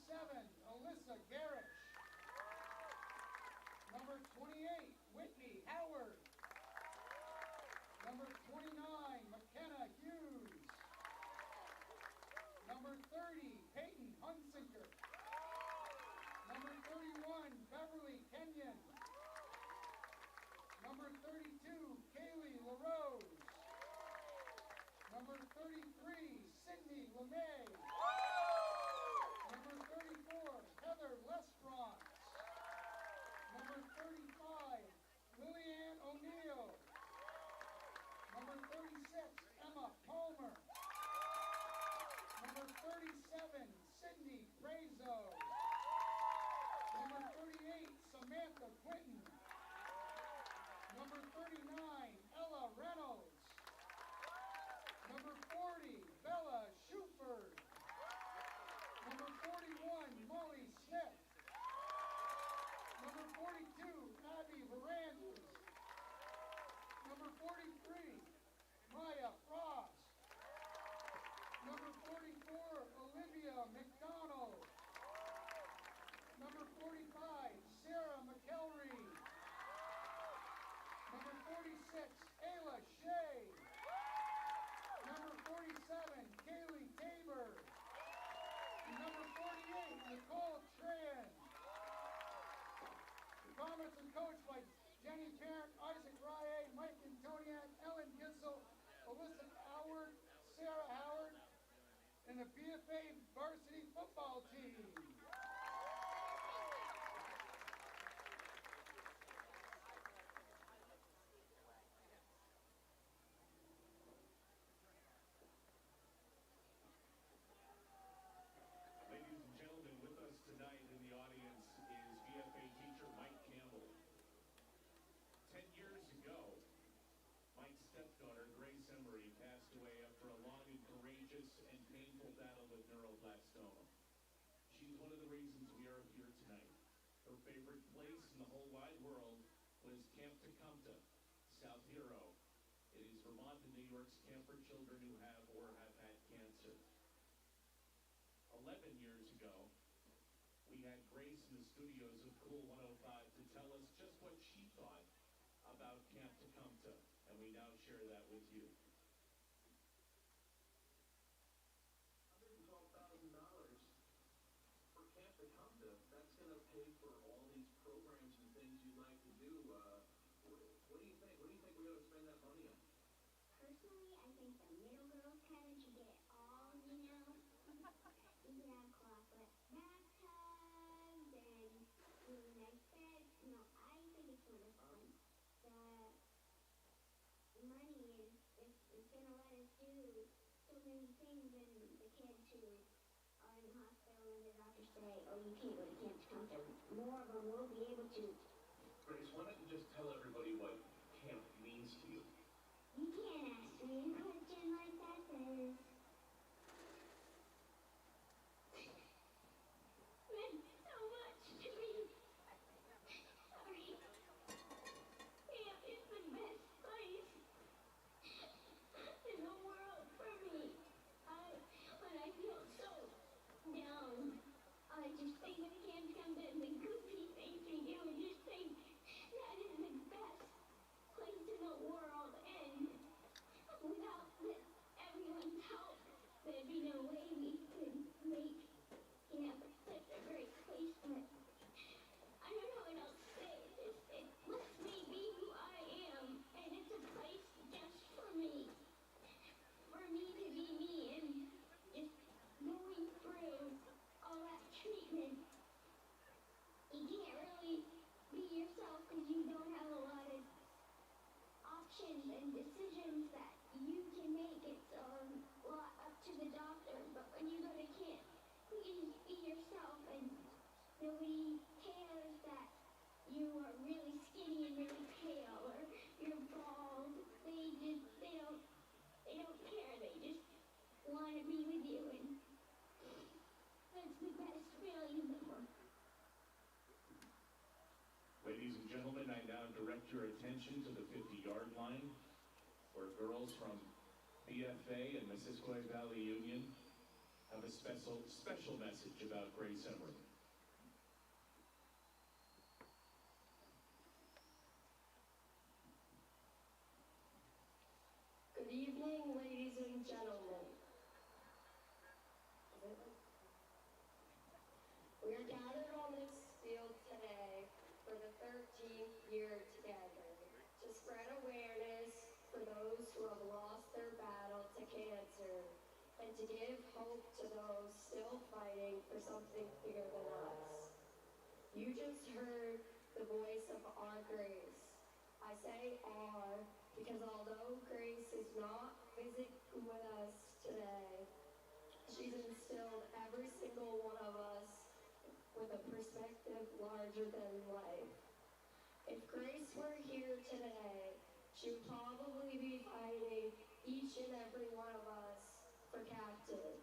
27, Alyssa Garish. Number 28, Whitney Howard. Number 29, McKenna Hughes. Number 30, Peyton Hunsinger. Number 31, Beverly Kenyon. Number 32, Kaylee LaRose. Number 33, Sydney LeMay. Number 34, Heather Lesbrance. Number 35, Lillian O'Neill. Number 36, Emma Palmer. Number 37, Sydney Prezo. Number 38, Samantha Quinton. Number 39, Ella Reynolds. Number 40, Bella Shuford. Number 41, Molly Smith. Number 42, Abby Varandas. Number 43, Maya Frost. Number 44, Olivia McDonald. Number 45, Sarah McElry. Number 46, Ayla Shea. Number 47, Kaylee Tabor. And number 48, Nicole Tran. The Comets are coached by Jenny Parent, Isaac Rye, Mike Antoniak, Ellen Gissel, Alyssa Howard, Sarah Howard, and the BFA varsity football team. Ladies and gentlemen, with us tonight in the audience is BFA teacher Mike Campbell. 10 years ago, Mike's stepdaughter, Grace Emery, passed away after a long and courageous and painful battle with neuroblastoma. She's one of the reasons we are here tonight. Her favorite place in the whole wide world was Camp Tecumseh, South Hero. It is Vermont and New York's camp for children who have or have had cancer. 11 years ago, we had Grace in the studios of Cool 105 to tell us just what she thought about Camp Tecumseh, and we now share that with you. $112,000 for Camp Tecumseh. That's going to pay for all these programs and things you'd like to do. What do you think? What do you think we ought to spend that money on? Personally, I think the middle girls kind of should get it all, you know? You can have chocolate bathtubs and really nice beds. No, I think it's wonderful. The money is going to let us do so many things, and the kids who are in the hospital and the doctors say, oh, you can't go to Camp Tecumseh, more of them will be able to. Grace, why don't you just tell everybody what camp means to you? You can't ask me a question like that, Liz. Meant so much to me. Sorry. Camp is the best place in the world for me. When I feel so down, I just think of Camp Tecumseh and the goofy things we do, and just think that is the best place in the world, and without everyone's help, there'd be no way we could make camp such a great place. But I don't know what else to say. It lets me be who I am, and it's a place just for me to be me, and just going through all that treatment. You can't really be yourself because you don't have a lot of options and decisions that you can make. It's a lot up to the doctor, but when you go to camp, you can just be yourself, and nobody cares that you are really skinny and really pale, or you're bald. They don't care. They just want to be with you, and that's the best feeling in the world. Ladies and gentlemen, I now direct your attention to the 50-yard line, where girls from BFA and Missisquoi Valley Union have have a special message about Grace Emery. Good evening, ladies and gentlemen. We are gathered on this field today for the 13th year together to spread awareness for those who have lost their battle to cancer and to give hope to those still fighting for something bigger than us. You just heard the voice of our Grace. I say our because although Grace is not physically with us today, she's instilled every single one of us with a perspective larger than life. If Grace were here today, she would probably be fighting each and every one of us for captain,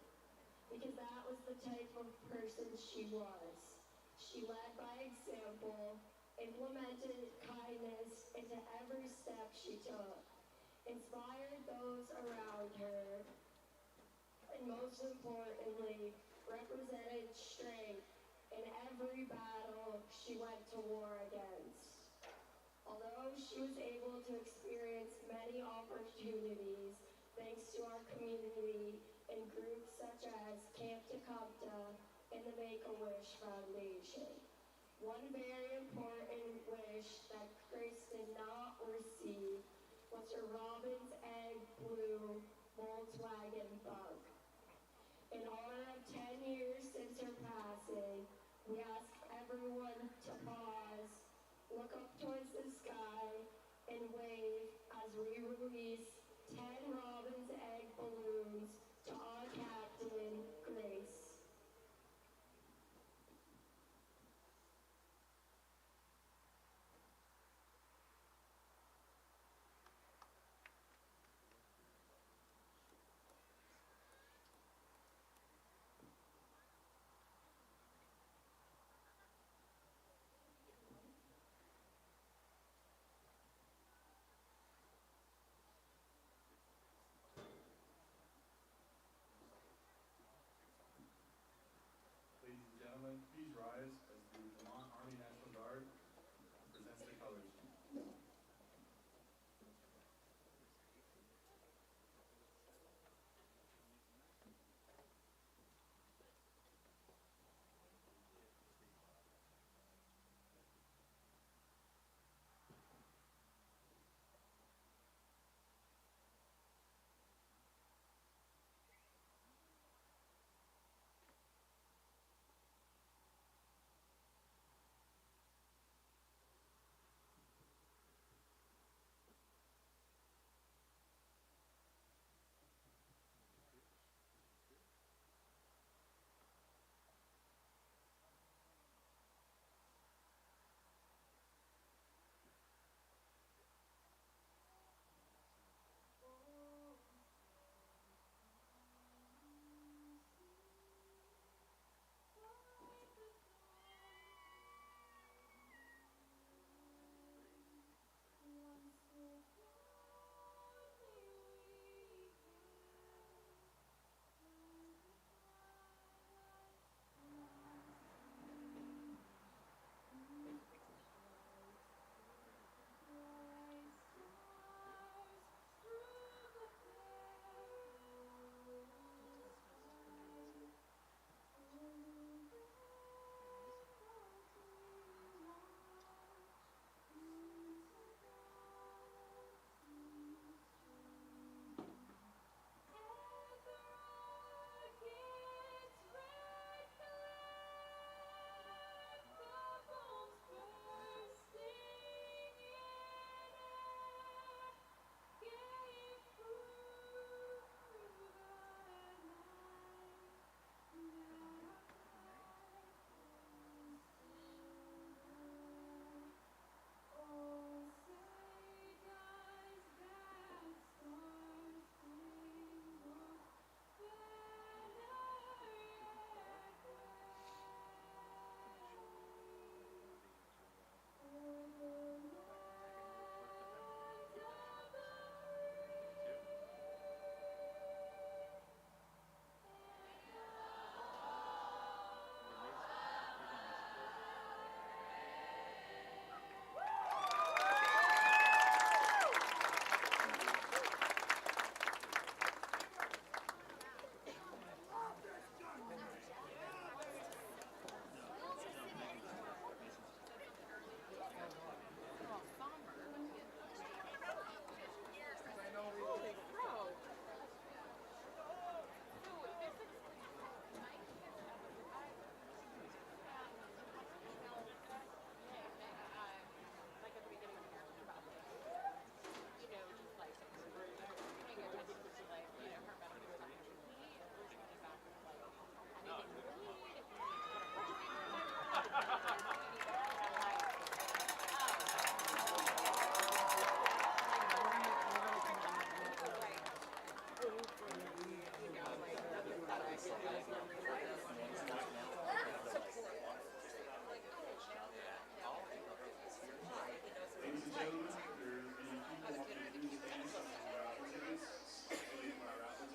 because that was the type of person she was. She led by example, implemented kindness into every step she took, inspired those around her, and most importantly, represented strength in every battle she went to war against. Although she was able to experience many opportunities thanks to our community and groups such as Camp Tecumseh and the Make-A-Wish Foundation. One very important wish that Grace did not receive was her Robin's Egg Blue Volkswagen Bug. In honor of 10 years since her passing, we ask everyone to pause, look up towards the sky, and wave as we release 10 Robin's Egg balloons to our Captain, Grace.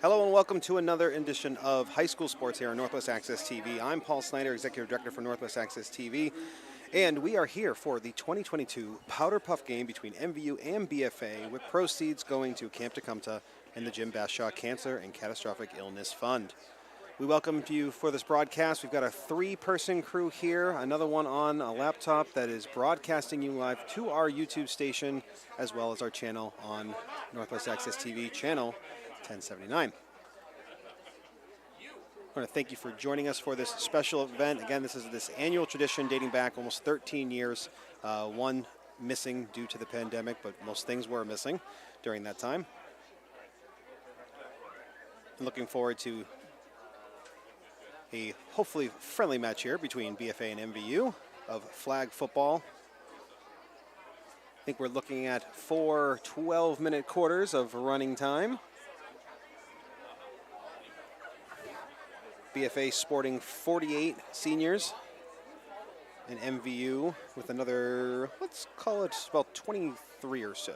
Hello and welcome to another edition of High School Sports here on Northwest Access TV. I'm Paul Snyder, Executive Director for Northwest Access TV, and we are here for the 2022 Powderpuff game between MVU and BFA, with proceeds going to Camp Tecumseh and the Jim Bashaw Cancer and Catastrophic Illness Fund. We welcome you for this broadcast. We've got a 3-person crew here, another one on a laptop that is broadcasting you live to our YouTube station, as well as our channel on Northwest Access TV, channel 1079. I want to thank you for joining us for this special event. Again, this is this annual tradition dating back almost 13 years, one missing due to the pandemic, but most things were missing during that time. I'm looking forward to a hopefully friendly match here between BFA and MVU of flag football. I think we're looking at 4 12-minute quarters of running time. BFA sporting 48 seniors, and MVU with another, let's call it about 23 or so.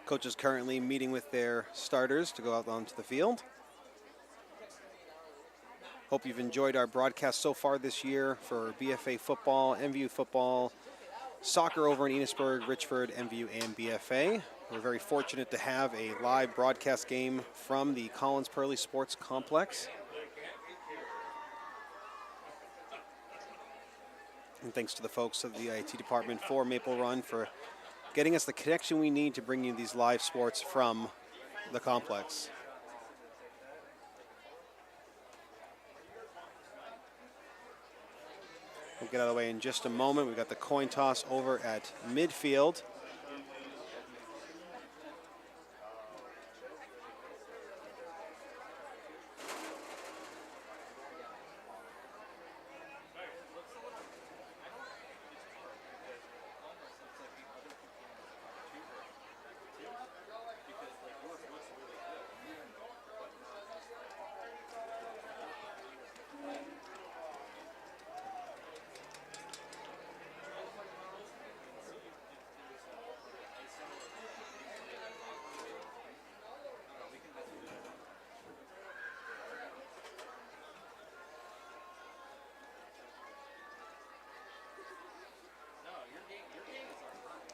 Coaches currently meeting with their starters to go out onto the field. Hope you've enjoyed our broadcast so far this year for BFA football, MVU football, soccer over in Enosburg, Richford, MVU, and BFA. We're very fortunate to have a live broadcast game from the Collins Perley Sports Complex. And thanks to the folks of the IT department for Maple Run for getting us the connection we need to bring you these live sports from the complex. We'll get out of the way in just a moment. We've got the coin toss over at midfield.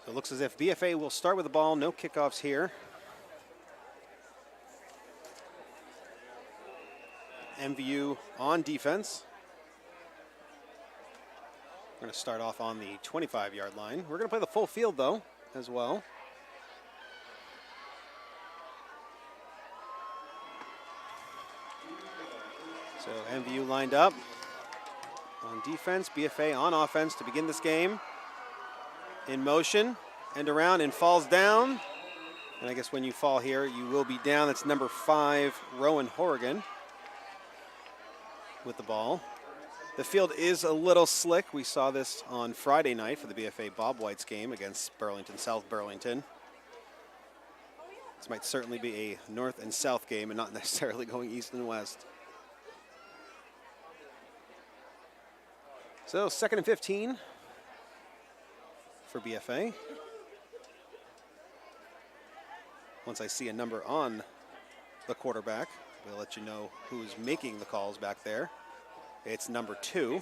So it looks as if BFA will start with the ball, no kickoffs here. MVU on defense. We're going to start off on the 25-yard line. We're going to play the full field, though, as well. So MVU lined up on defense, BFA on offense to begin this game. In motion, end around, and falls down. And I guess when you fall here, you will be down. That's number 5, Rowan Horrigan, with the ball. The field is a little slick. We saw this on Friday night for the BFA Bob White's game against Burlington, South Burlington. This might certainly be a north and south game and not necessarily going east and west. So 2nd and 15 for BFA. Once I see a number on the quarterback, we'll let you know who's making the calls back there. It's number 2.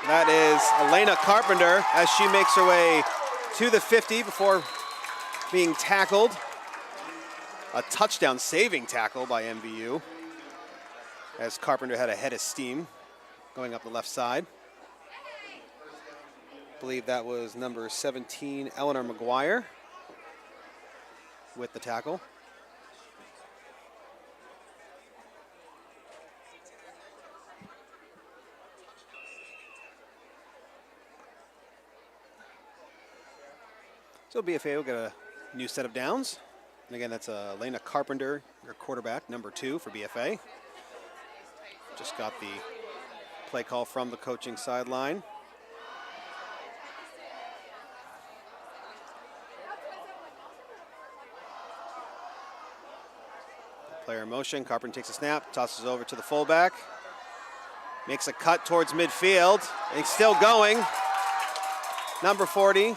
That is Elena Carpenter as she makes her way to the 50 before being tackled. A touchdown saving tackle by MVU as Carpenter had a head of steam going up the left side. I believe that was number 17, Eleanor McGuire, with the tackle. So BFA will get a new set of downs. And again, that's Elena Carpenter, your quarterback, number 2 for BFA. Just got the play call from the coaching sideline. Player in motion, Carpenter takes a snap, tosses over to the fullback, makes a cut towards midfield, and he's still going. Number 40.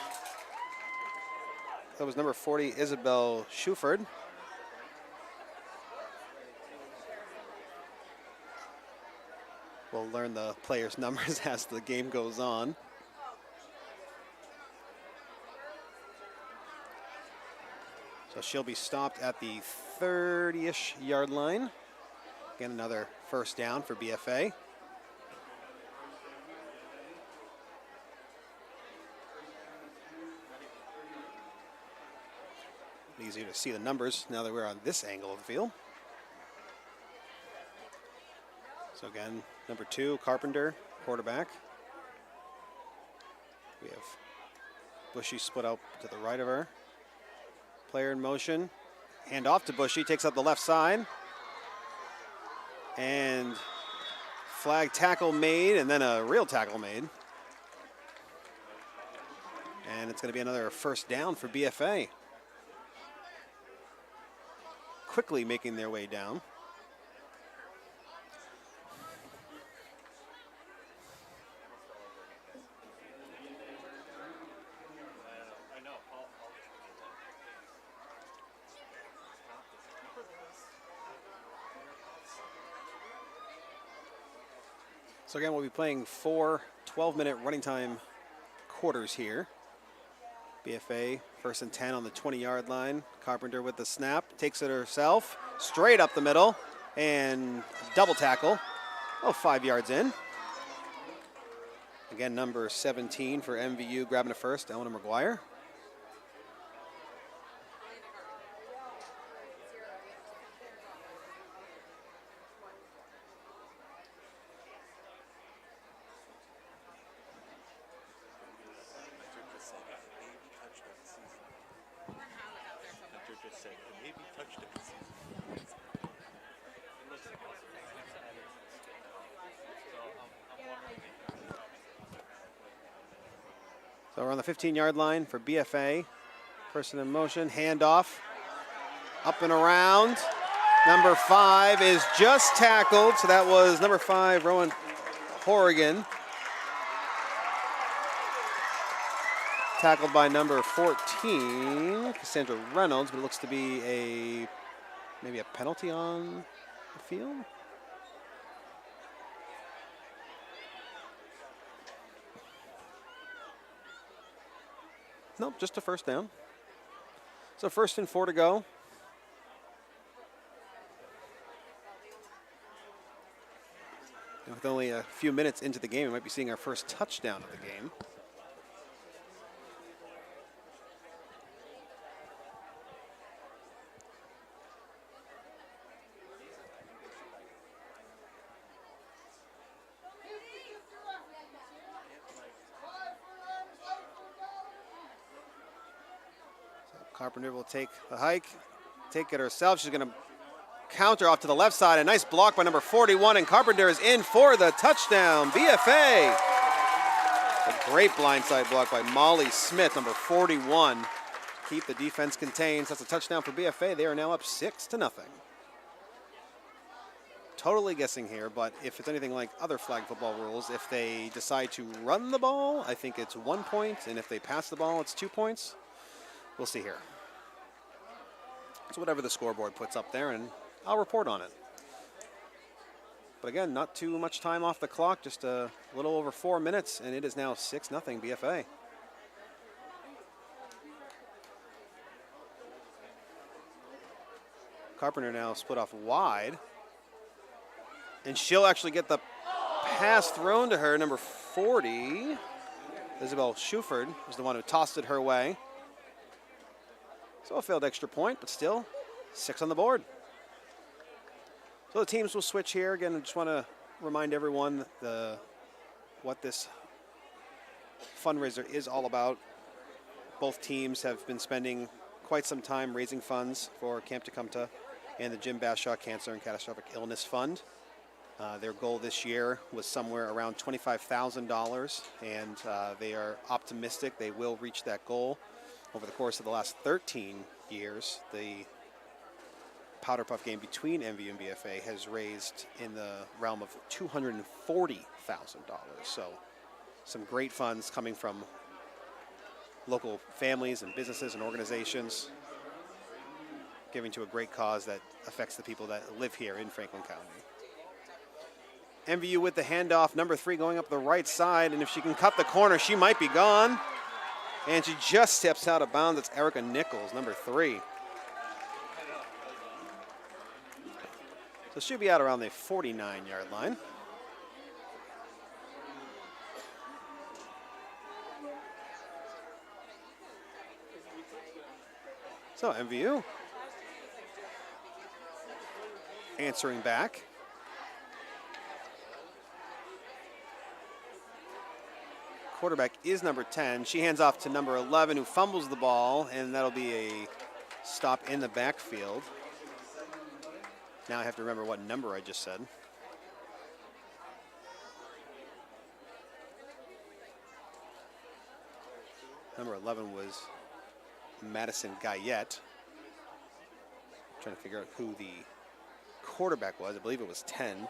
That was number 40, Isabel Schuford. We'll learn the players' numbers as the game goes on. So she'll be stopped at the 30-ish yard line. Again, another first down for BFA. Easier to see the numbers now that we're on this angle of the field. So again, number 2, Carpenter, quarterback. We have Bushy split out to the right of her. Player in motion. Hand off to Bushy, takes up the left side. And flag tackle made, and then a real tackle made. And it's going to be another first down for BFA. Quickly making their way down. So again, we'll be playing 4 12-minute running time quarters here. BFA first and 10 on the 20-yard line. Carpenter with the snap, takes it herself, straight up the middle, and double tackle. 5 yards in. Again, number 17 for MVU grabbing a first, Eleanor McGuire. So we're on the 15-yard line for BFA. Person in motion, handoff, up and around. Number 5 is just tackled, so that was number 5, Rowan Horrigan. Tackled by number 14, Cassandra Reynolds, but it looks to be maybe a penalty on the field. Nope, just a first down. So 1st and 4 to go. And with only a few minutes into the game, we might be seeing our first touchdown of the game. Carpenter will take the hike, take it herself. She's going to counter off to the left side. A nice block by number 41, and Carpenter is in for the touchdown. BFA. A great blindside block by Molly Smith, number 41. Keep the defense contained. So that's a touchdown for BFA. They are now up 6-0. Totally guessing here, but if it's anything like other flag football rules, if they decide to run the ball, I think it's 1 point, and if they pass the ball, it's 2 points. We'll see here. So whatever the scoreboard puts up there, and I'll report on it. But again, not too much time off the clock, just a little over 4 minutes, and it is now 6-0 BFA. Carpenter now split off wide, and she'll actually get the pass thrown to her. Number 40, Isabel Schuford, was the one who tossed it her way. So a failed extra point, but still 6 on the board. So the teams will switch here. Again, I just want to remind everyone what this fundraiser is all about. Both teams have been spending quite some time raising funds for Camp Tecumseh and the Jim Bashaw Cancer and Catastrophic Illness Fund. Their goal this year was somewhere around $25,000, and they are optimistic they will reach that goal. Over the course of the last 13 years, the Powderpuff game between MVU and BFA has raised in the realm of $240,000. So some great funds coming from local families and businesses and organizations, giving to a great cause that affects the people that live here in Franklin County. MVU with the handoff, number 3 going up the right side, and if she can cut the corner, she might be gone. And she just steps out of bounds. It's Erica Nichols, number 3. So she'll be out around the 49-yard line. So MVU answering back. Quarterback is number 10. She hands off to number 11, who fumbles the ball, and that'll be a stop in the backfield. Now I have to remember what number I just said. Number 11 was Madison Guyette. Trying to figure out who the quarterback was. I believe it was 10.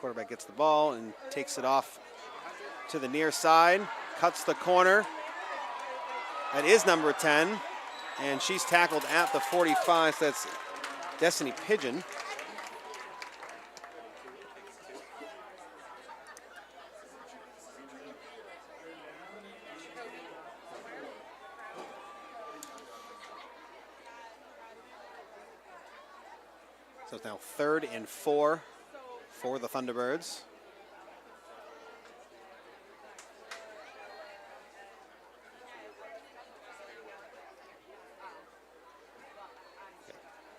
Quarterback gets the ball and takes it off to the near side, cuts the corner. That is number 10, and she's tackled at the 45, so that's Destiny Pigeon. So it's now 3rd and 4 for the Thunderbirds.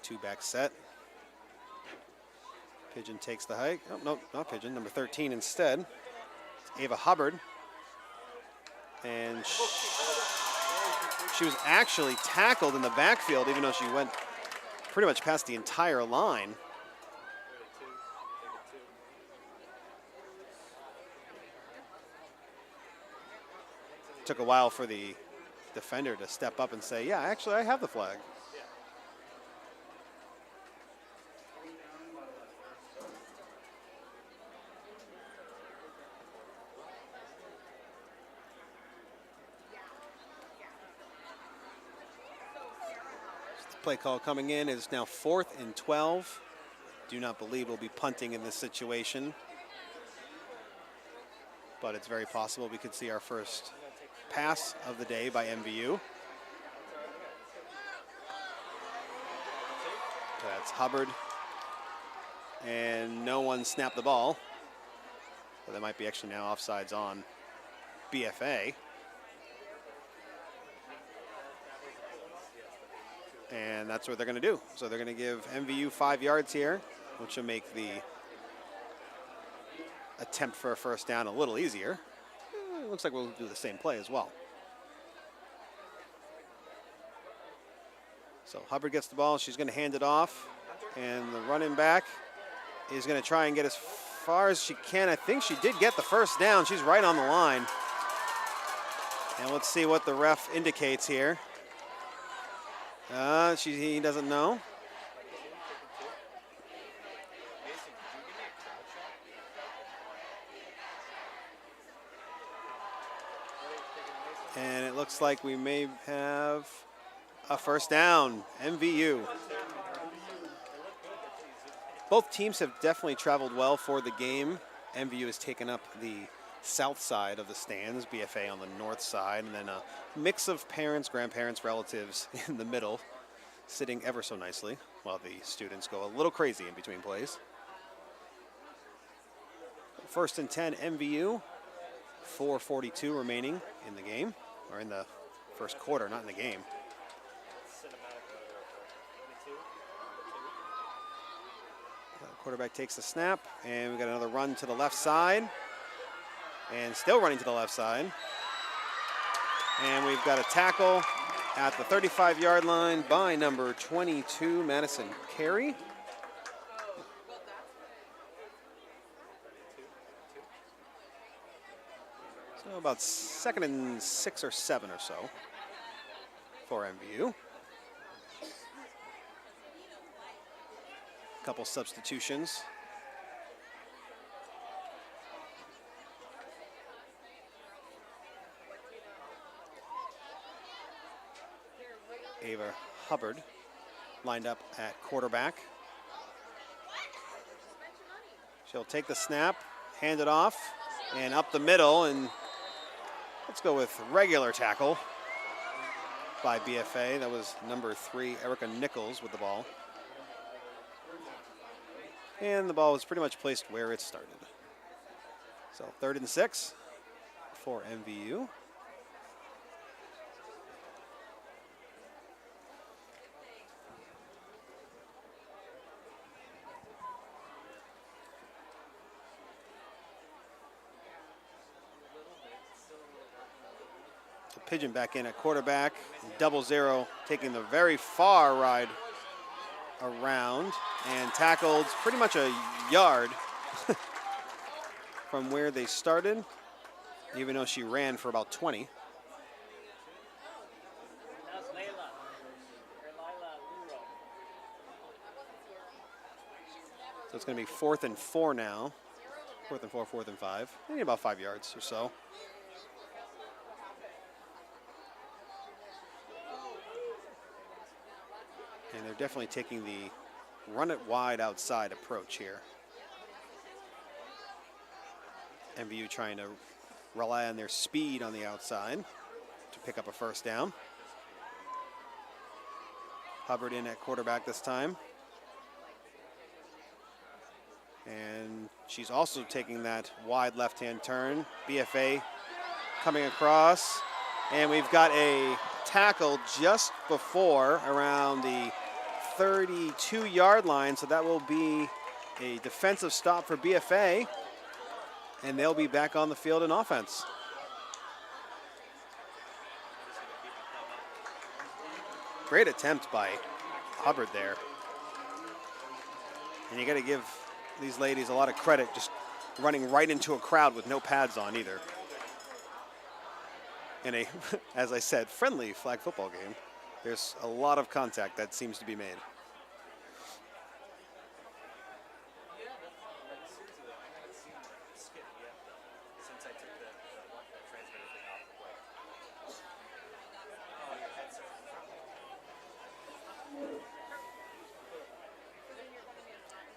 Two-back set. Pigeon takes the hike. Oh, no, not Pigeon. Number 13 instead. It's Ava Hubbard. And she was actually tackled in the backfield, even though she went pretty much past the entire line. Took a while for the defender to step up and say, yeah, actually, I have the flag. Play call coming in is now 4th and 12. Do not believe we'll be punting in this situation, but it's very possible we could see our first pass of the day by MVU. That's Hubbard, and no one snapped the ball. So that might be actually now offsides on BFA. And that's what they're going to do. So they're going to give MVU 5 yards here, which will make the attempt for a first down a little easier. It looks like we'll do the same play as well. So Hubbard gets the ball. She's going to hand it off. And the running back is going to try and get as far as she can. I think she did get the first down. She's right on the line. And let's see what the ref indicates here. He doesn't know. And it looks like we may have a first down, MVU. Both teams have definitely traveled well for the game. MVU has taken up the south side of the stands, BFA on the north side, and then a mix of parents, grandparents, relatives in the middle, sitting ever so nicely while the students go a little crazy in between plays. 1st and 10, MVU, 4:42 remaining in the game, or in the first quarter, not in the game. Quarterback takes the snap, and we got another run to the left side. And still running to the left side. And we've got a tackle at the 35-yard line by number 22, Madison Carey. So about 2nd and 6 or 7 or so for MVU. Couple substitutions. Ava Hubbard lined up at quarterback. She'll take the snap, hand it off, and up the middle, and let's go with regular tackle by BFA. That was number 3, Erica Nichols, with the ball. And the ball was pretty much placed where it started. So 3rd and 6 for MVU. So Pigeon back in at quarterback. 0-0, taking the very far ride around and tackled pretty much a yard from where they started, even though she ran for about 20. So it's going to be 4th and 4 now. 4th and 4, 4th and 5. Maybe about 5 yards or so. And they're definitely taking the run it wide outside approach here. MVU trying to rely on their speed on the outside to pick up a 1st down. Hubbard in at quarterback this time. And she's also taking that wide left-hand turn. BFA coming across. And we've got a tackle just before around the 32-yard line. So that will be a defensive stop for BFA. And they'll be back on the field in offense. Great attempt by Hubbard there. And you got to give these ladies a lot of credit, just running right into a crowd with no pads on either. In a, as I said, friendly flag football game, there's a lot of contact that seems to be made.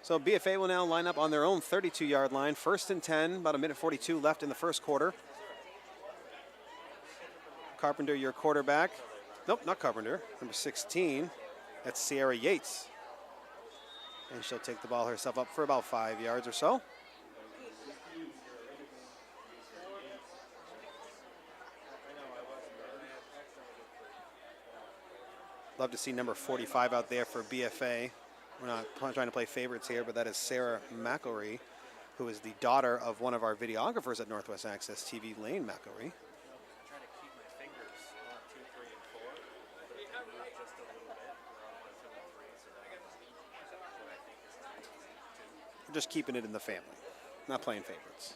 So BFA will now line up on their own 32-yard line. 1st and 10, about 1:42 left in the 1st quarter. Carpenter, your quarterback. Nope, not Carpenter, number 16. That's Sierra Yates. And she'll take the ball herself up for about 5 yards or so. Love to see number 45 out there for BFA. We're not trying to play favorites here, but that is Sarah McElry, who is the daughter of one of our videographers at Northwest Access TV, Lane McElry. We're just keeping it in the family, not playing favorites.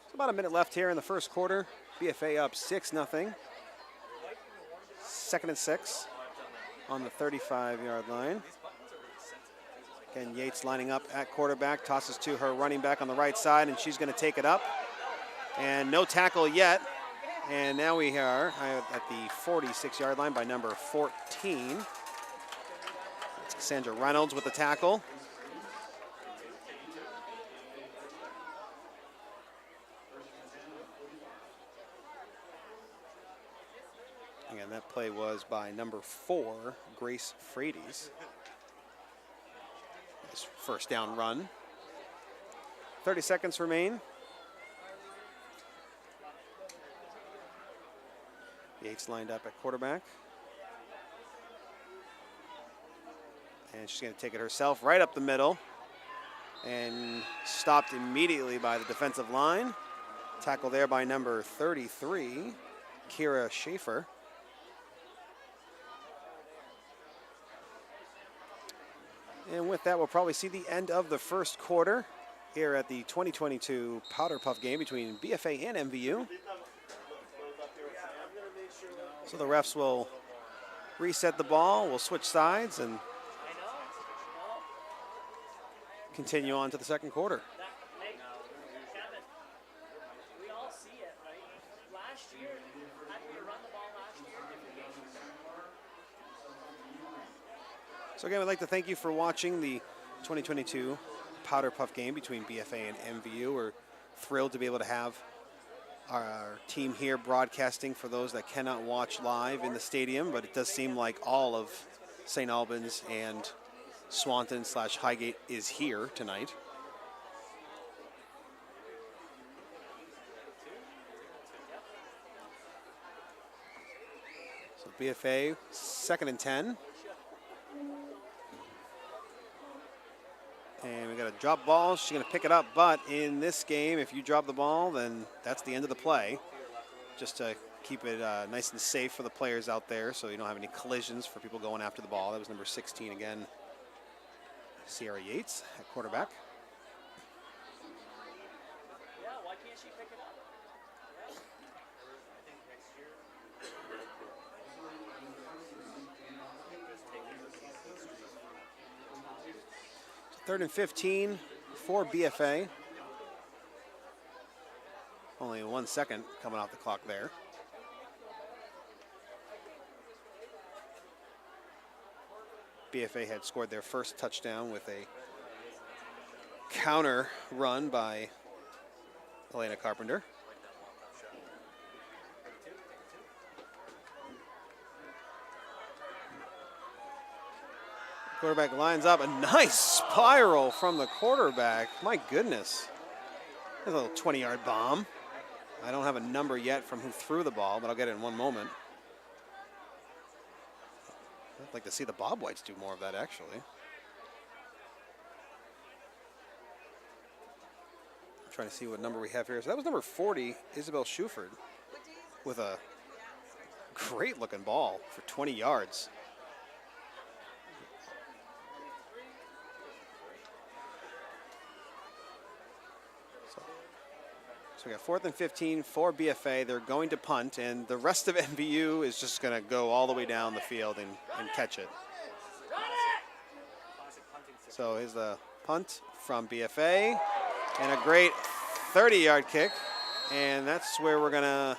So about a minute left here in the 1st quarter. BFA up 6-0. 2nd and 6. On the 35-yard line. Again, Yates lining up at quarterback, tosses to her running back on the right side, and she's going to take it up. And no tackle yet. And now we are at the 46-yard line by number 14. It's Cassandra Reynolds with the tackle. And that play was by number 4, Grace Frades. Nice 1st down run. 30 seconds remain. Yates lined up at quarterback. And she's going to take it herself right up the middle. And stopped immediately by the defensive line. Tackle there by number 33, Kira Schaefer. And with that, we'll probably see the end of the 1st quarter here at the 2022 Powderpuff game between BFA and MVU. So the refs will reset the ball, we'll switch sides, and continue on to the 2nd quarter. We all see it, right? Last year, after we run the ball last year, if So again, I'd like to thank you for watching the 2022 Powderpuff game between BFA and MVU. We're thrilled to be able to have our team here broadcasting for those that cannot watch live in the stadium, but it does seem like all of St. Albans and Swanton/Highgate is here tonight. So BFA 2nd and 10. And we got a drop ball. She's going to pick it up, but in this game, if you drop the ball, then that's the end of the play. Just to keep it nice and safe for the players out there so you don't have any collisions for people going after the ball. That was number 16 again, Sierra Yates at quarterback. Yeah, why can't she pick it up? Third and 15 for BFA. Only 1 second coming off the clock there. BFA had scored their first touchdown with a counter run by Elena Carpenter. Quarterback lines up, a nice spiral from the quarterback. My goodness. There's a little 20-yard bomb. I don't have a number yet from who threw the ball, but I'll get it in one moment. I'd like to see the Bob Whites do more of that, actually. I'm trying to see what number we have here. So that was number 40, Isabel Shuford, with a great-looking ball for 20 yards. So we got 4th and 15 for BFA. They're going to punt, and the rest of MVU is just going to go all the way down the field and catch it. So here's the punt from BFA, and a great 30-yard kick, and that's where we're going to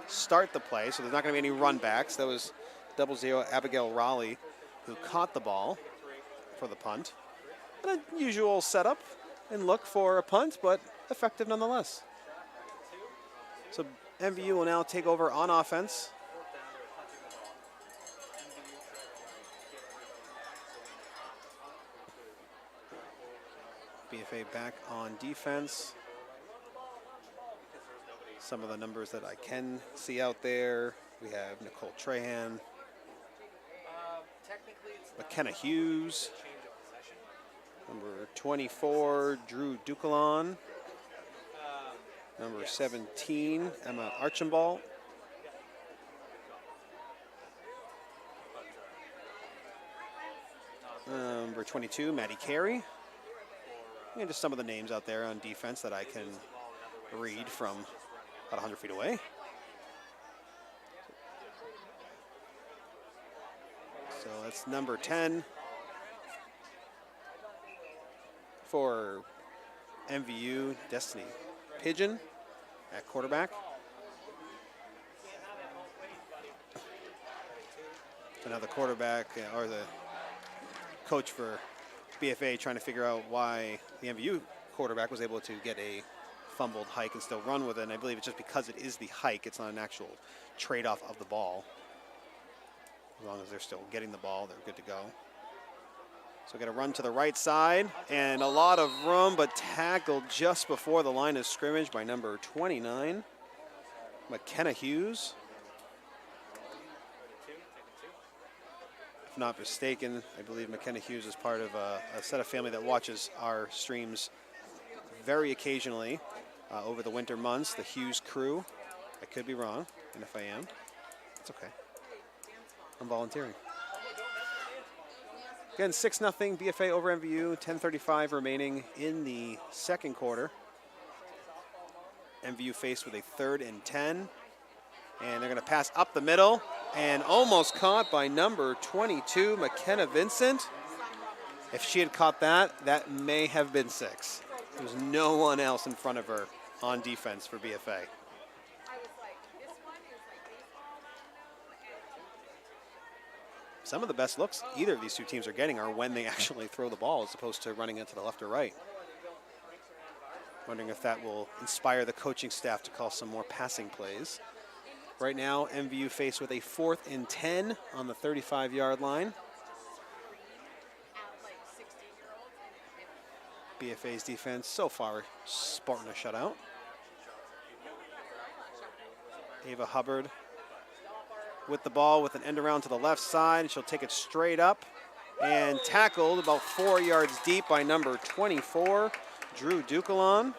start the play. So there's not going to be any run backs. That was 00 Abigail Raleigh who caught the ball for the punt. An unusual setup and look for a punt, but effective nonetheless. So MVU will now take over on offense. BFA back on defense. Some of the numbers that I can see out there. We have Nicole Trahan, McKenna Hughes, number 24, Drew Ducalon, number 17, Emma Archambault, number 22, Maddie Carey, and just some of the names out there on defense that I can read from about 100 feet away. So that's number 10 for MVU, Destiny Pigeon at quarterback. Another quarterback, or the coach for BFA trying to figure out why the MVU quarterback was able to get a fumbled hike and still run with it. And I believe it's just because it is the hike, it's not an actual trade-off of the ball. As long as they're still getting the ball, they're good to go. So got to run to the right side, and a lot of room, but tackled just before the line of scrimmage by number 29, McKenna Hughes. If not mistaken, I believe McKenna Hughes is part of a set of family that watches our streams very occasionally over the winter months, the Hughes crew. I could be wrong, and if I am, it's okay. I'm volunteering. Again, 6-0 BFA over MVU, 10:35 remaining in the second quarter. MVU faced with a 3rd and 10, and they're going to pass up the middle, and almost caught by number 22, McKenna Vincent. If she had caught that, that may have been 6. There was no one else in front of her on defense for BFA. some of the best looks either of these two teams are getting are when they actually throw the ball as opposed to running it to the left or right. Wondering if that will inspire the coaching staff to call some more passing plays. Right now, MVU faced with a 4th and 10 on the 35-yard line. BFA's defense so far sporting a shutout. Ava Hubbard with the ball with an end around to the left side. She'll take it straight up and tackled about 4 yards deep by number 24, Drew Ducalon.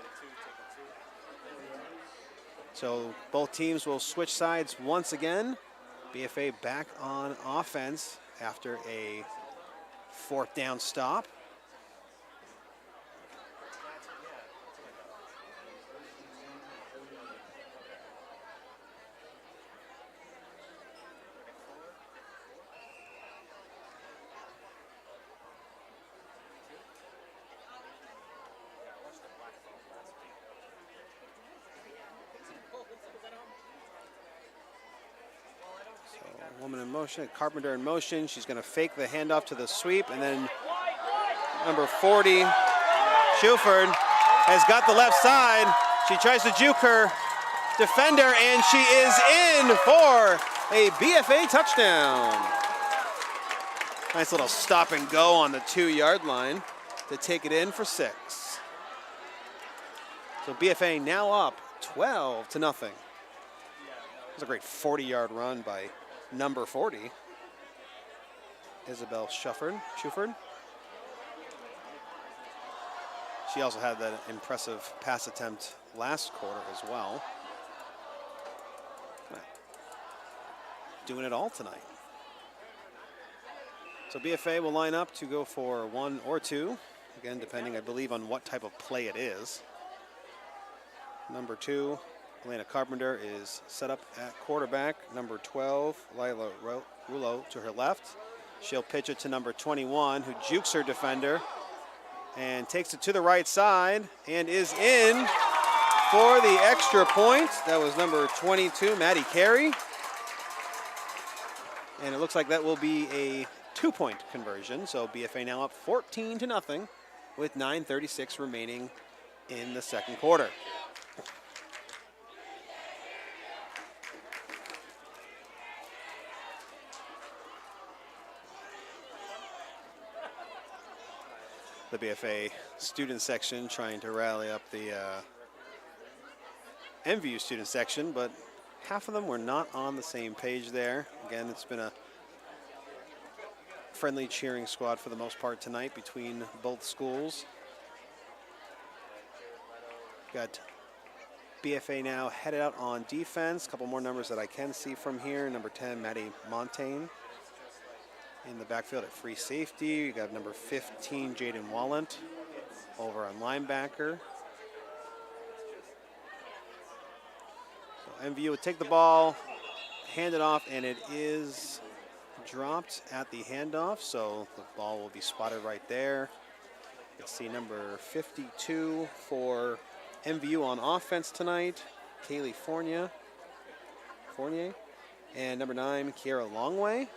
So both teams will switch sides once again. BFA back on offense after a 4th down stop. Woman in motion, Carpenter in motion. She's going to fake the handoff to the sweep, and then number 40, Schuford, has got the left side. She tries to juke her defender, and she is in for a BFA touchdown. Nice little stop and go on the 2-yard line to take it in for 6. So BFA now up 12-0. It was a great 40-yard run by number 40, Isabel Schuford. She also had that impressive pass attempt last quarter as well. Doing it all tonight. So BFA will line up to go for 1 or 2, again, depending, I believe, on what type of play it is. Number 2, Elena Carpenter is set up at quarterback. Number 12, Lila Rouleau to her left. She'll pitch it to number 21, who jukes her defender and takes it to the right side and is in for the extra point. That was number 22, Maddie Carey. And it looks like that will be a 2-point conversion. So BFA now up 14-0 with 9:36 remaining in the second quarter. The BFA student section trying to rally up the MVU student section, but half of them were not on the same page there. Again, it's been a friendly cheering squad for the most part tonight between both schools. Got BFA now headed out on defense. A couple more numbers that I can see from here. Number 10, Maddie Montaigne. In the backfield at free safety, you got number 15, Jaden Wallant, over on linebacker. So MVU would take the ball, hand it off, and it is dropped at the handoff, so the ball will be spotted right there. Let's see number 52 for MVU on offense tonight, Kaylee Fournier, and number 9, Kiara Longway.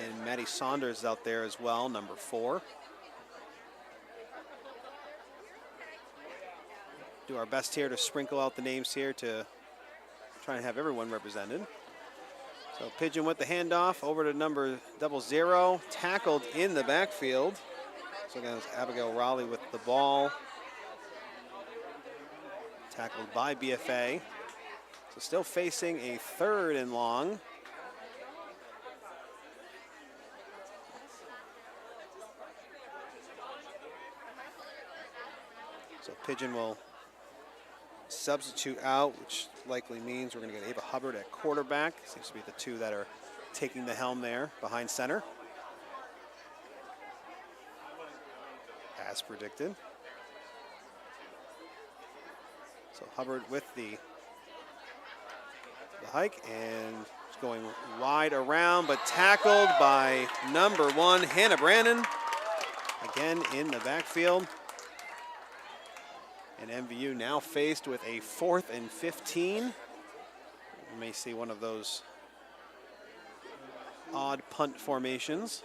And Maddie Saunders is out there as well, number 4. Do our best here to sprinkle out the names here to try and have everyone represented. So Pigeon with the handoff over to number 00, tackled in the backfield. So again, it's Abigail Raleigh with the ball. Tackled by BFA. So still facing a 3rd and long. So Pigeon will substitute out, which likely means we're going to get Ava Hubbard at quarterback. Seems to be the two that are taking the helm there behind center, as predicted. So Hubbard with the hike and going wide around, but tackled by number 1, Hannah Brannon, again in the backfield. And MVU now faced with a 4th and 15. We may see one of those odd punt formations.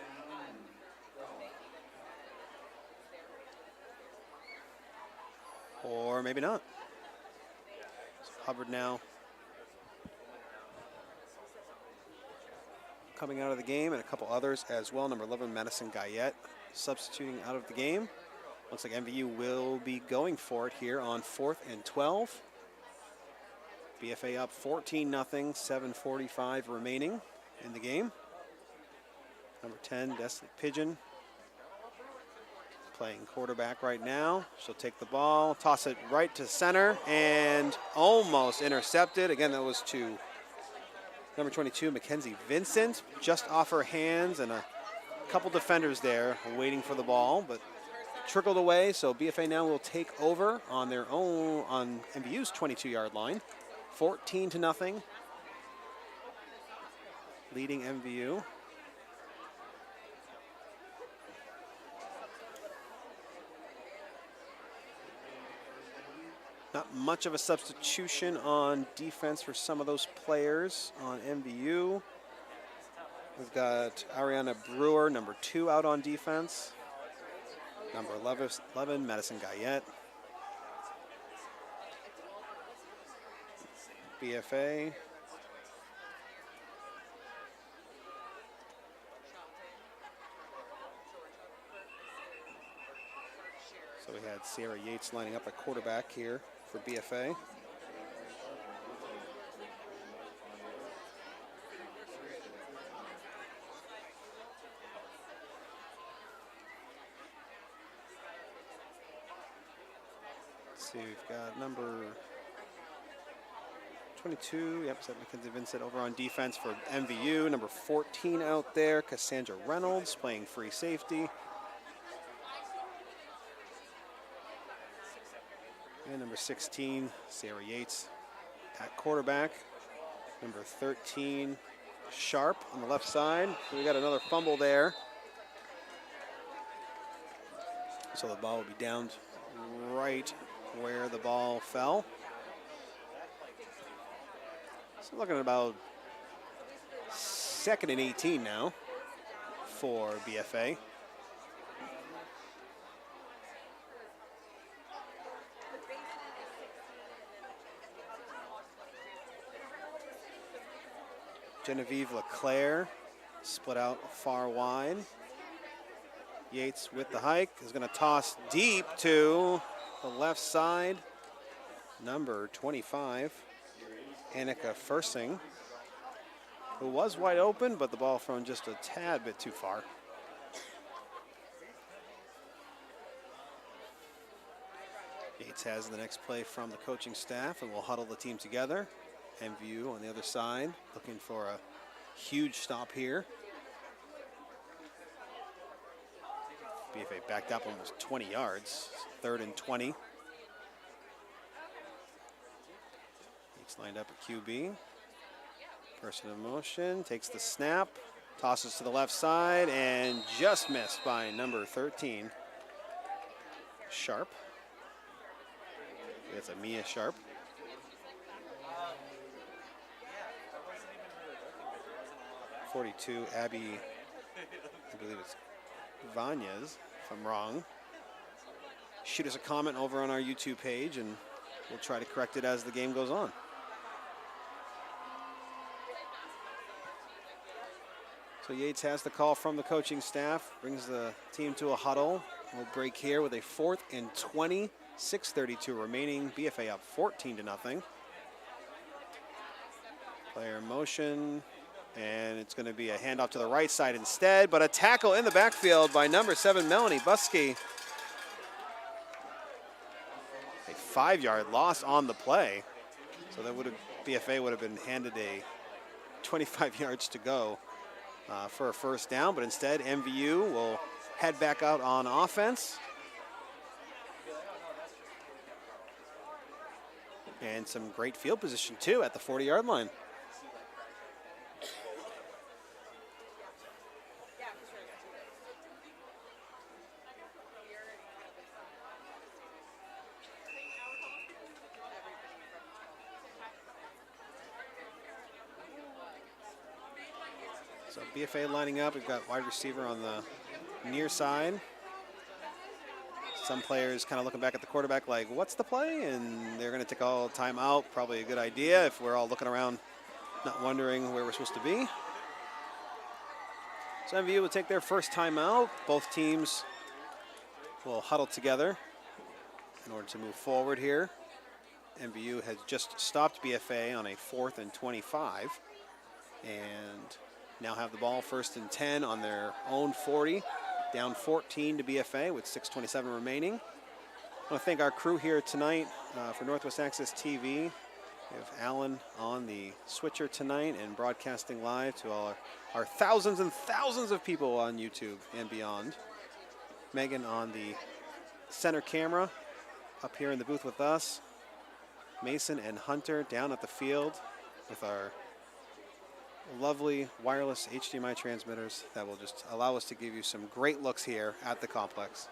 Or maybe not. So Hubbard now coming out of the game, and a couple others as well. Number 11, Madison Guyette, substituting out of the game. Looks like MVU will be going for it here on 4th and 12. BFA up 14-0, 7:45 remaining in the game. Number 10, Destiny Pigeon, playing quarterback right now. She'll take the ball, toss it right to center, and almost intercepted. Again, that was to number 22, Mackenzie Vincent, just off her hands, and a couple defenders there waiting for the ball, but trickled away. So BFA now will take over on their own, on MVU's 22-yard line, 14-0, leading MVU. Not much of a substitution on defense for some of those players on MVU. We've got Ariana Brewer, number 2, out on defense. Number 11, Madison Guyette. BFA. So we had Sierra Yates lining up at quarterback here for BFA. Let's see, we've got number 22, yep, so Mackenzie Vincent over on defense for MVU. Number 14 out there, Cassandra Reynolds playing free safety. And number 16, Sarah Yates at quarterback. Number 13, Sharp on the left side. So we got another fumble there. So the ball will be down right where the ball fell. So looking at about 2nd and 18 now for BFA. Genevieve LeClaire split out far wide. Yates with the hike is going to toss deep to the left side. Number 25, Annika Fursing, who was wide open, but the ball thrown just a tad bit too far. Yates has the next play from the coaching staff, and we'll huddle the team together. MVU on the other side, looking for a huge stop here. BFA backed up almost 20 yards, 3rd and 20. Yates lined up at QB. Person in motion, takes the snap, tosses to the left side, and just missed by number 13, Sharp. It's a Mia Sharp. .42, Abby, I believe it's Vanya's, if I'm wrong. Shoot us a comment over on our YouTube page, and we'll try to correct it as the game goes on. So Yates has the call from the coaching staff, brings the team to a huddle. We'll break here with a 4th and 20, 6:32 remaining. BFA up 14-0. Player in motion. And it's going to be a handoff to the right side instead, but a tackle in the backfield by number 7, Melanie Buskey. A 5-yard loss on the play. So that would have, BFA would have been handed a 25 yards to go for a first down, but instead MVU will head back out on offense. And some great field position too at the 40-yard line. So BFA lining up. We've got wide receiver on the near side. Some players kind of looking back at the quarterback like, what's the play? And they're going to take all time out. Probably a good idea if we're all looking around not wondering where we're supposed to be. So MVU will take their first timeout. Both teams will huddle together in order to move forward here. MVU has just stopped BFA on a 4th and 25 and now have the ball 1st and 10 on their own 40, down 14 to BFA with 6:27 remaining. I want to thank our crew here tonight for Northwest Access TV. We have Alan on the switcher tonight and broadcasting live to all our thousands and thousands of people on YouTube and beyond. Megan on the center camera up here in the booth with us. Mason and Hunter down at the field with our lovely wireless HDMI transmitters that will just allow us to give you some great looks here at the complex.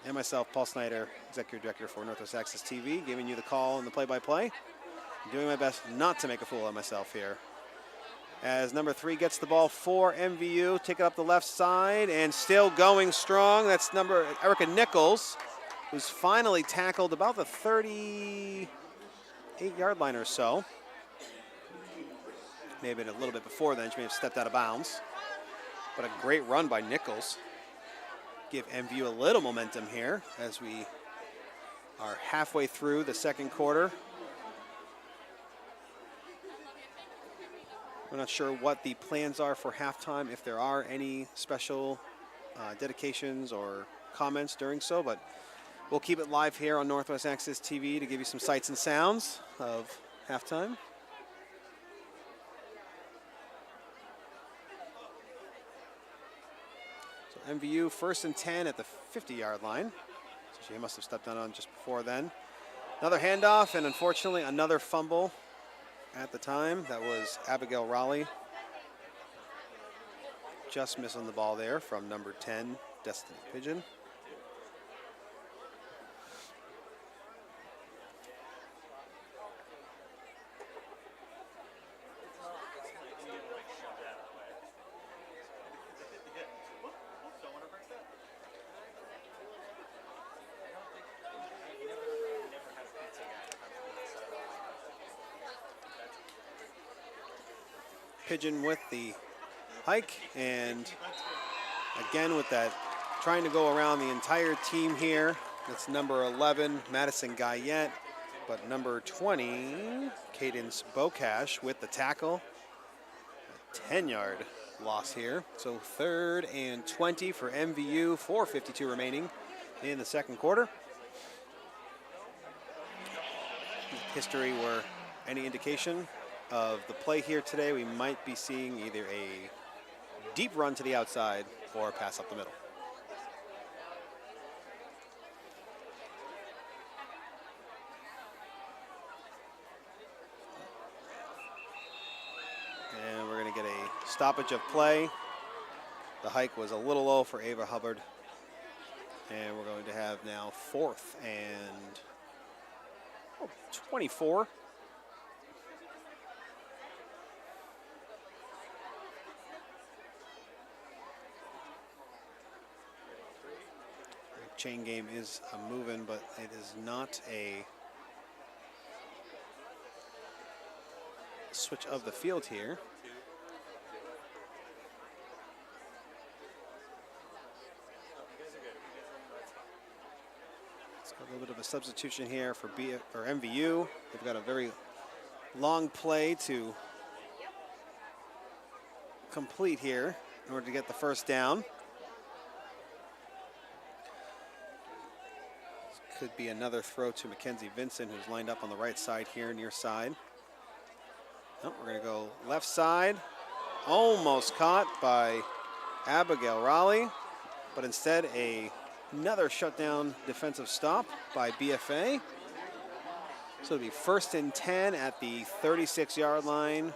And myself, Paul Snyder, Executive Director for Northwest Access TV, giving you the call and the play-by-play. Doing my best not to make a fool of myself here. As number 3 gets the ball for MVU, take it up the left side and still going strong. That's number Erica Nichols, who's finally tackled about the 38-yard line or so. Maybe a little bit before then, she may have stepped out of bounds. But a great run by Nichols. Give MVU a little momentum here as we are halfway through the second quarter. We're not sure what the plans are for halftime, if there are any special dedications or comments during so, but we'll keep it live here on Northwest Access TV to give you some sights and sounds of halftime. So MVU 1st and 10 at the 50-yard line. So she must have stepped on just before then. Another handoff and unfortunately another fumble at the time. That was Abigail Raleigh. Just missing the ball there from number 10, Destiny Pigeon. Pigeon with the hike, and again with that, trying to go around the entire team here. That's number 11, Madison Guyette, but number 20, Cadence Bocash with the tackle. A 10-yard loss here. So 3rd and 20 for MVU, 4:52 remaining in the second quarter. If history were any indication of the play here today, we might be seeing either a deep run to the outside or a pass up the middle. And we're going to get a stoppage of play. The hike was a little low for Ava Hubbard. And we're going to have now 4th and 24. Chain game is moving, but it is not a switch of the field here. It's got a little bit of a substitution here for MVU. They've got a very long play to complete here in order to get the first down. Could be another throw to Mackenzie Vincent, who's lined up on the right side here, near side. Oh, we're going to go left side. Almost caught by Abigail Raleigh, but instead another shutdown defensive stop by BFA. So it'll be 1st and 10 at the 36-yard line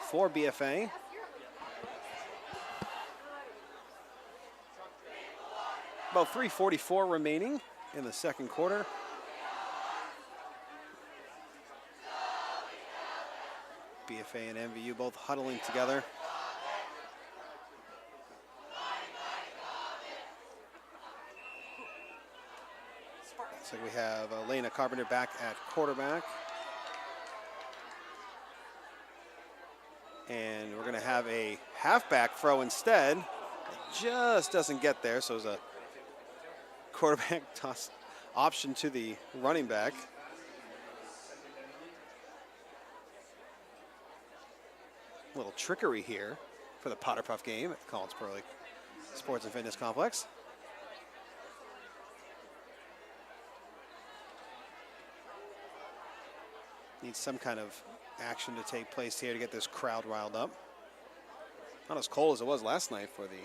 for BFA. About 3:44 remaining in the second quarter. BFA and MVU both huddling together. So we have Elena Carpenter back at quarterback. And we're going to have a halfback throw instead. It just doesn't get there, so it's a quarterback toss option to the running back. A little trickery here for the Powderpuff game at the College Perley Sports and Fitness Complex. Needs some kind of action to take place here to get this crowd riled up. Not as cold as it was last night for the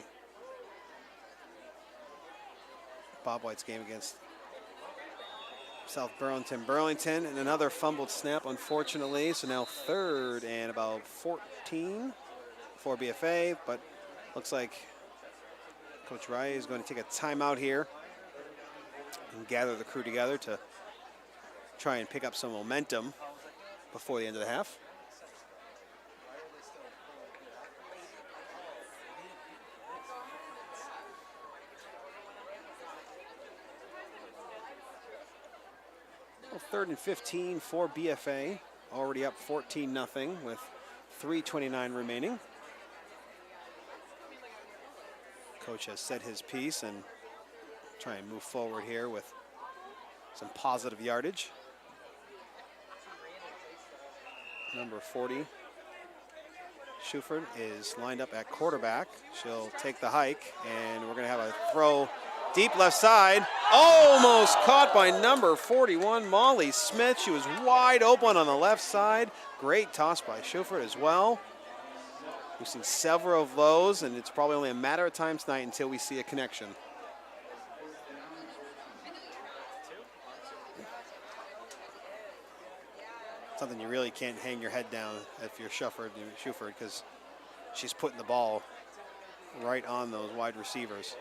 Bob White's game against South Burlington. And another fumbled snap, unfortunately. So now 3rd and about 14 for BFA, but looks like Coach Rye is going to take a timeout here and gather the crew together to try and pick up some momentum before the end of the half. Well, 3rd and 15 for BFA, already up 14-0 with 3:29 remaining. Coach has said his piece and try and move forward here with some positive yardage. Number 40, Schuford, is lined up at quarterback. She'll take the hike, and we're going to have a throw deep left side. Almost caught by number 41, Molly Smith. She was wide open on the left side. Great toss by Schuford as well. We've seen several of those, and it's probably only a matter of time tonight until we see a connection. Something you really can't hang your head down if you're Schuford, because she's putting the ball right on those wide receivers.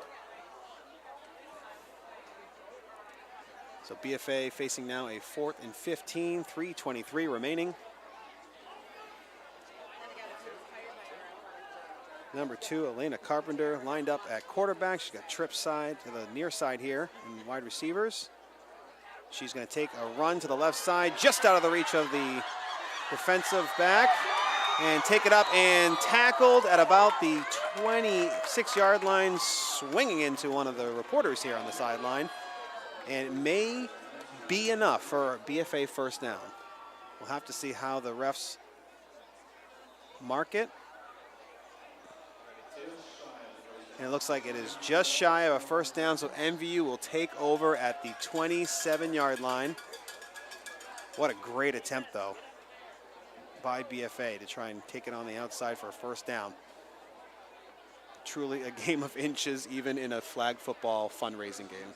So BFA facing now a 4th and 15, 3:23 remaining. Number 2, Elena Carpenter, lined up at quarterback. She's got trip side to the near side here and wide receivers. She's going to take a run to the left side, just out of the reach of the defensive back, and take it up and tackled at about the 26-yard line, swinging into one of the reporters here on the sideline. And it may be enough for a BFA first down. We'll have to see how the refs mark it. And it looks like it is just shy of a first down, so MVU will take over at the 27-yard line. What a great attempt, though, by BFA to try and take it on the outside for a first down. Truly a game of inches, even in a flag football fundraising game.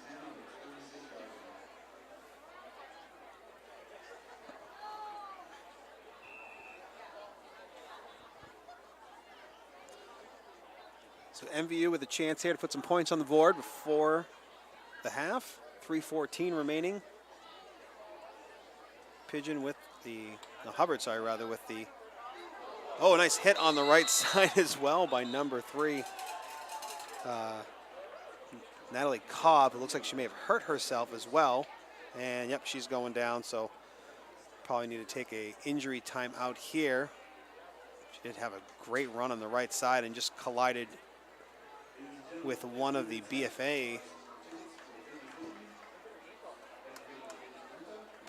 So MVU with a chance here to put some points on the board before the half. 3:14 remaining. Pigeon with Hubbard, sorry, rather, with the, oh, a nice hit on the right side as well by number 3. Natalie Cobb. It looks like she may have hurt herself as well. And yep, she's going down, so probably need to take a injury time out here. She did have a great run on the right side and just collided with one of the BFA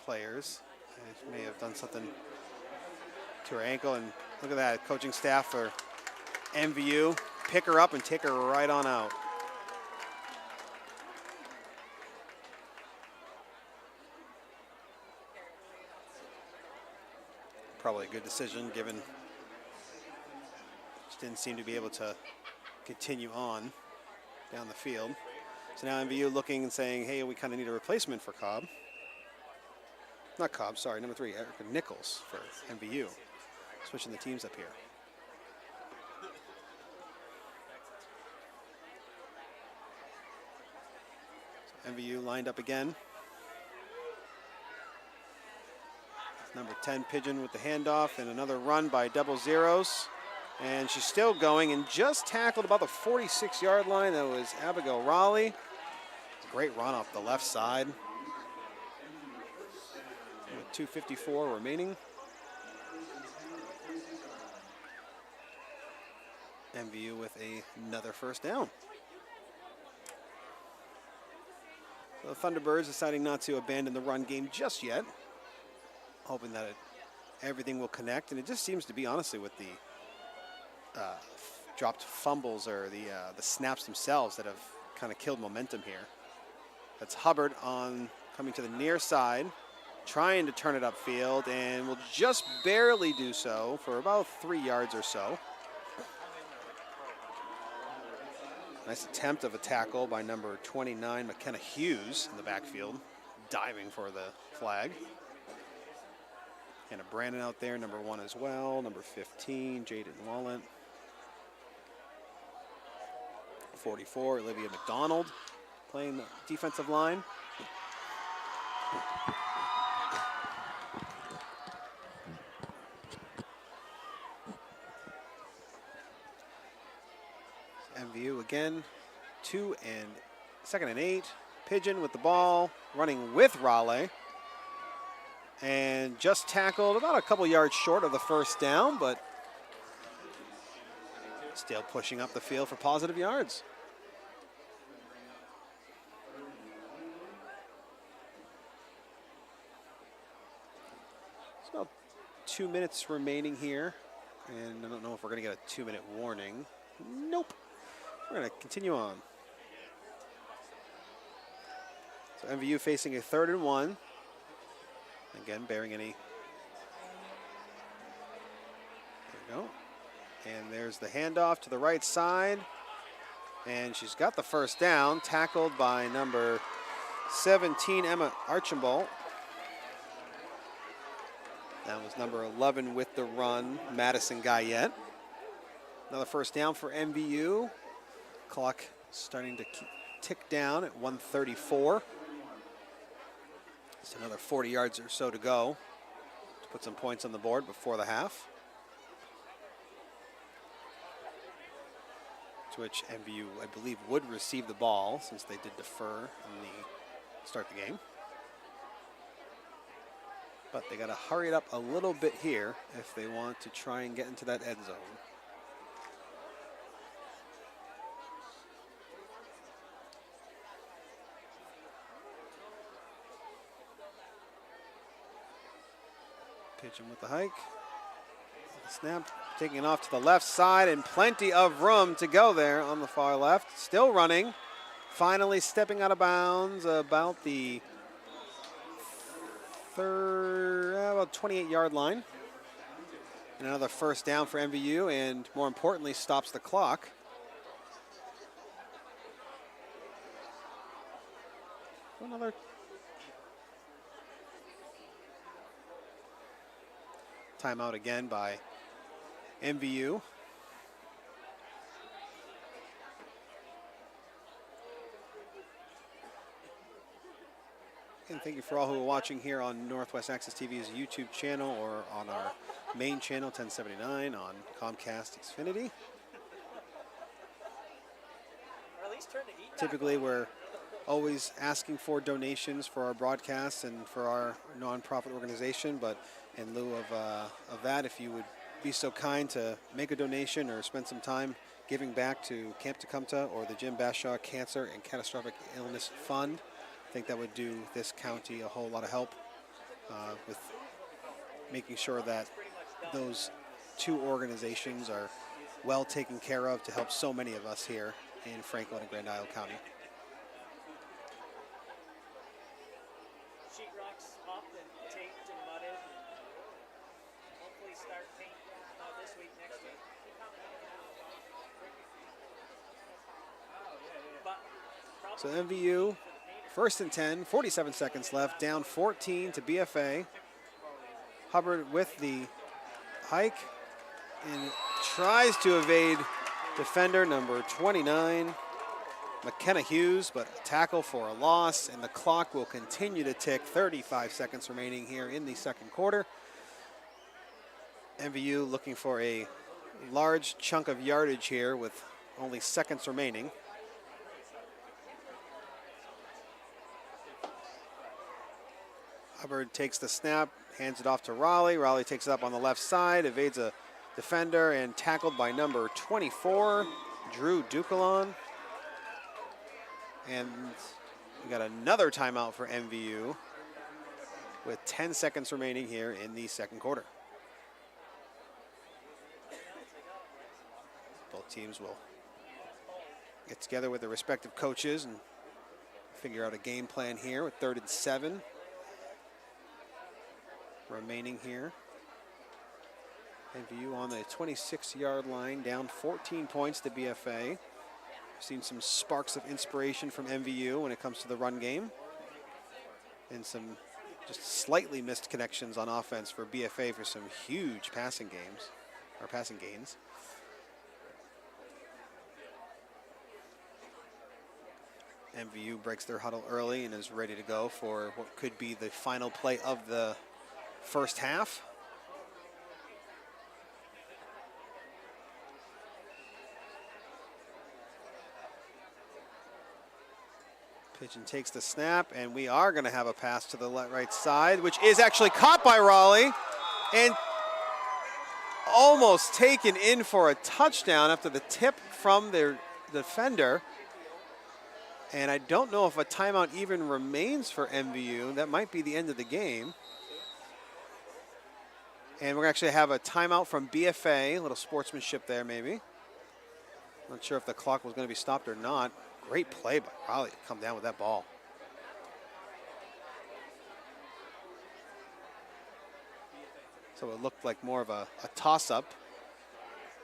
players. And she may have done something to her ankle, and look at that, coaching staff for MVU pick her up and take her right on out. Probably a good decision, given she didn't seem to be able to continue on down the field. So now MVU looking and saying, hey, we kind of need a replacement for Cobb. Not Cobb, sorry, number 3, Erica Nichols for MVU. Switching the teams up here. So MVU lined up again. Number 10 Pigeon with the handoff and another run by double zeros. And she's still going and just tackled about the 46-yard line. That was Abigail Raleigh. Great run off the left side. With 2:54 remaining. MVU with another first down. So the Thunderbirds deciding not to abandon the run game just yet. Hoping that everything will connect. And it just seems to be, honestly, with the dropped fumbles or the snaps themselves that have kind of killed momentum here. That's Hubbard on coming to the near side, trying to turn it upfield, and will just barely do so for about 3 yards or so. Nice attempt of a tackle by number 29, McKenna Hughes, in the backfield, diving for the flag. And a Brandon out there, number 1 as well, number 15, Jaden Wallen. 44, Olivia McDonald, playing the defensive line. MVU again, 2nd and 8. Pigeon with the ball, running with Raleigh. And just tackled about a couple yards short of the first down, but still pushing up the field for positive yards. It's about 2 minutes remaining here, and I don't know if we're going to get a 2-minute warning. Nope. We're going to continue on. So MVU facing a 3rd and 1. Again, bearing any. There we go. And there's the handoff to the right side. And she's got the first down, tackled by number 17, Emma Archambault. That was number 11 with the run, Madison Guyette. Another first down for MVU. Clock starting to tick down at 1:34. Just another 40 yards or so to go to put some points on the board before the half. To which MVU, I believe, would receive the ball since they did defer in the start the game. But they got to hurry it up a little bit here if they want to try and get into that end zone. Pigeon with the hike. Snap, taking it off to the left side, and plenty of room to go there on the far left. Still running. Finally stepping out of bounds about the about 28-yard line. And another first down for MVU, and more importantly, stops the clock. Another timeout again by MVU. And thank you for all who are watching here on Northwest Access TV's YouTube channel or on our main channel 1079 on Comcast Xfinity. Or at least turn to eat. Typically, we're always asking for donations for our broadcasts and for our nonprofit organization, but in lieu of that, if you would be so kind to make a donation or spend some time giving back to Camp Tecumseh or the Jim Bashaw Cancer and Catastrophic Illness Fund, I think that would do this county a whole lot of help with making sure that those two organizations are well taken care of to help so many of us here in Franklin and Grand Isle County. Sheetrock's up and taped and mudded. Hopefully start paint this week, next week. But So MVU, 1st and 10, 47 seconds left, down 14 to BFA. Hubbard with the hike and tries to evade defender number 29, McKenna Hughes, but a tackle for a loss, and the clock will continue to tick. 35 seconds remaining here in the second quarter. MVU looking for a large chunk of yardage here with only seconds remaining. Hubbard takes the snap, hands it off to Raleigh. Raleigh takes it up on the left side, evades a defender, and tackled by number 24, Drew Ducalon. And we got another timeout for MVU with 10 seconds remaining here in the second quarter. Both teams will get together with their respective coaches and figure out a game plan here with 3rd and 7 remaining here. MVU on the 26-yard line, down 14 points to BFA. We've seen some sparks of inspiration from MVU when it comes to the run game, and some just slightly missed connections on offense for BFA for some huge passing gains. MVU breaks their huddle early and is ready to go for what could be the final play of the first half. Pigeon takes the snap, and we are going to have a pass to the right side, which is actually caught by Raleigh and almost taken in for a touchdown after the tip from their defender. And I don't know if a timeout even remains for MVU. That might be the end of the game. And we're going to actually have a timeout from BFA, a little sportsmanship there maybe. Not sure if the clock was going to be stopped or not. Great play by Raleigh to come down with that ball. So it looked like more of a toss-up.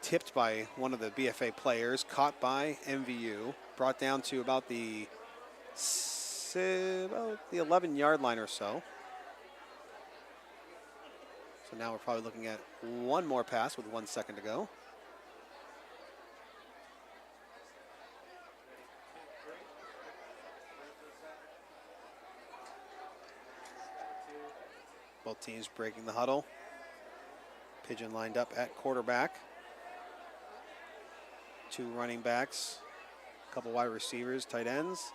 Tipped by one of the BFA players, caught by MVU, brought down to about the 11-yard line or so. So now we're probably looking at one more pass with 1 second to go. Both teams breaking the huddle. Pigeon lined up at quarterback. 2 running backs, a couple wide receivers, tight ends.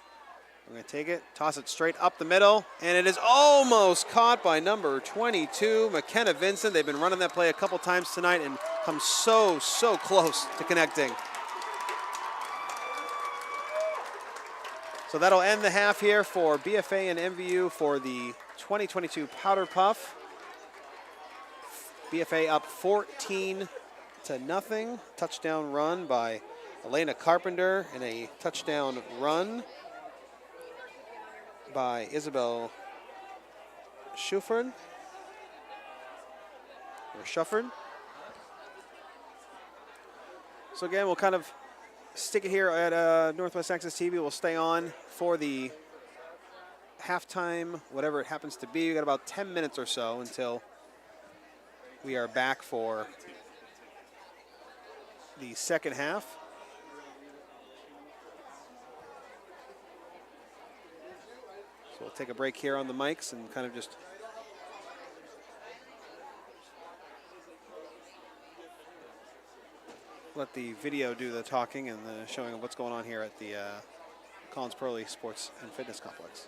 We're going to take it, toss it straight up the middle, and it is almost caught by number 22, McKenna Vincent. They've been running that play a couple times tonight and come so close to connecting. So that'll end the half here for BFA and MVU for the 2022 Powderpuff. BFA up 14-0. Touchdown run by Elena Carpenter and a touchdown run by Isabel Schufford. So again, we'll kind of stick it here at Northwest Access TV. We'll stay on for the halftime, whatever it happens to be. We got about 10 minutes or so until we are back for the second half. So we'll take a break here on the mics and kind of just let the video do the talking and the showing of what's going on here at the Collins Perley Sports and Fitness Complex.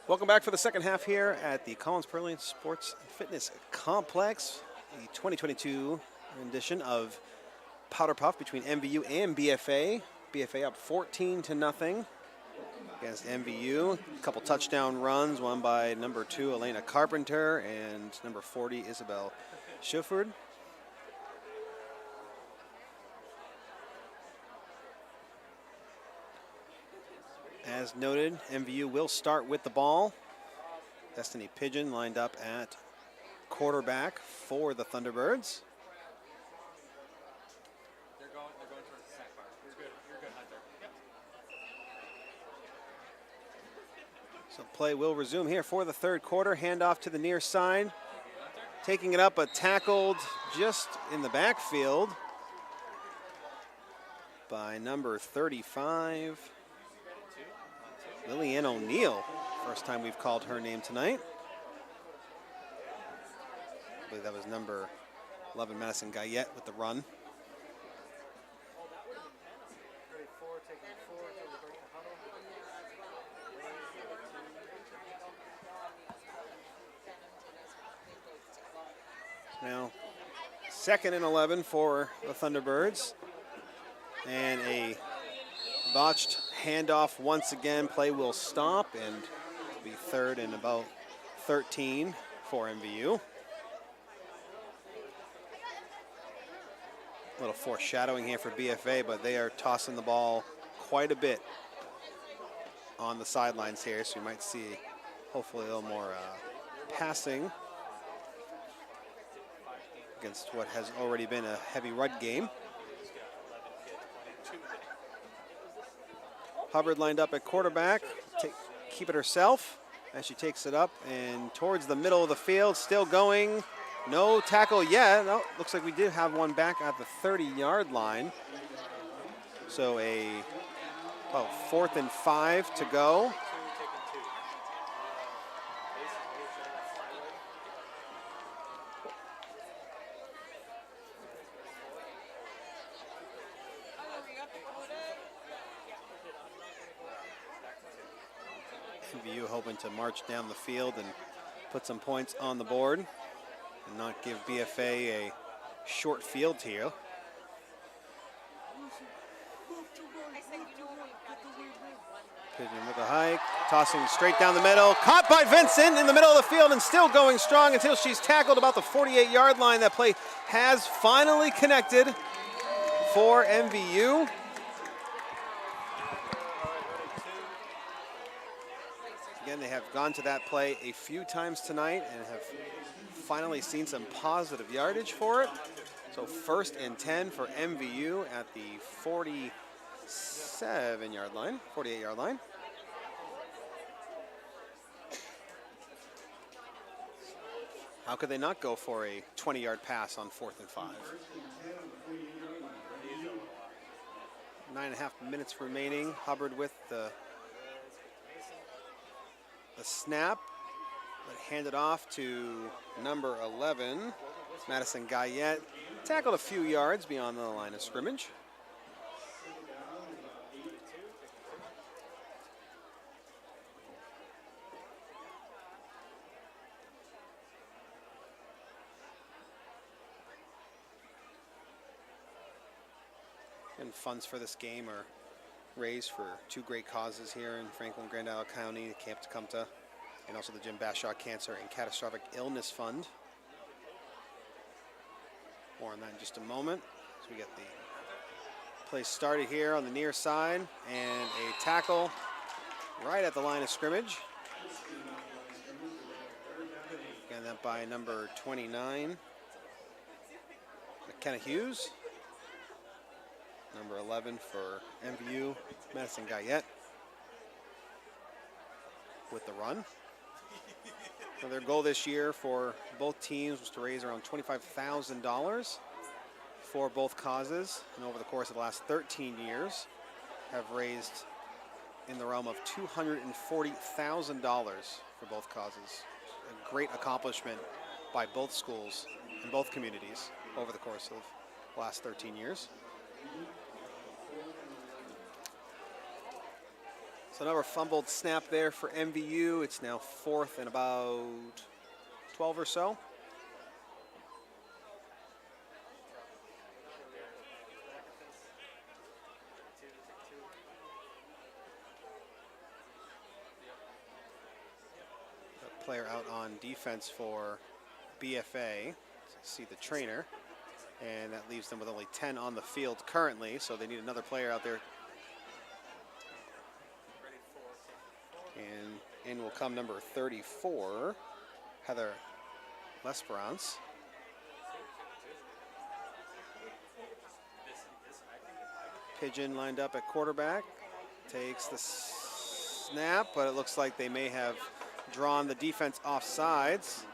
Welcome back for the second half here at the Collins Perley Sports Fitness Complex, the 2022 edition of Powderpuff between MVU and BFA. BFA up 14-0 against MVU. A couple touchdown runs, one by number 2 Elena Carpenter and number 40 Isabel Schifford. As noted, MVU will start with the ball. Destiny Pigeon lined up at quarterback for the Thunderbirds. They're going towards the sack bar. You're good, Hunter. Yep. So play will resume here for the third quarter. Handoff to the near side. Taking it up, but tackled just in the backfield by number 35. Lillian O'Neill, first time we've called her name tonight. I believe that was number 11, Madison Guyette, with the run. Now, 2nd and 11 for the Thunderbirds. And a botched handoff once again. Play will stop and it'll be 3rd and about 13 for MVU. A little foreshadowing here for BFA, but they are tossing the ball quite a bit on the sidelines here, so we might see hopefully a little more passing against what has already been a heavy run game. Hubbard lined up at quarterback, keep it herself as she takes it up and towards the middle of the field, still going. No tackle yet. Oh, looks like we did have one back at the 30-yard line. So about 4th and 5 to go. MVU hoping to march down the field and put some points on the board and not give BFA a short field here. Pigeon with a hike, tossing straight down the middle. Caught by Vincent in the middle of the field and still going strong until she's tackled about the 48-yard line. That play has finally connected for MVU. Again, they have gone to that play a few times tonight and have finally seen some positive yardage for it. So 1st and 10 for MVU at the 48-yard line. How could they not go for a 20-yard pass on 4th and 5? 9.5 minutes remaining. Hubbard with the snap, but handed off to number 11, Madison Guyette. Tackled a few yards beyond the line of scrimmage. And funds for this game are raised for 2 great causes here in Franklin Grand Isle County, the Camp Tecumseh, and also the Jim Bashaw Cancer and Catastrophic Illness Fund. More on that in just a moment. So we get the play started here on the near side and a tackle right at the line of scrimmage. Again, that by number 29, McKenna Hughes. Number 11 for MVU, Madison Guyette with the run. So their goal this year for both teams was to raise around $25,000 for both causes, and over the course of the last 13 years have raised in the realm of $240,000 for both causes. A great accomplishment by both schools and both communities over the course of the last 13 years. So another fumbled snap there for MVU. It's now 4th and about 12 or so. The player out on defense for BFA. See the trainer. And that leaves them with only 10 on the field currently, so they need another player out there. And in will come number 34, Heather Lesperance. Pigeon lined up at quarterback, takes the snap, but it looks like they may have drawn the defense off sides.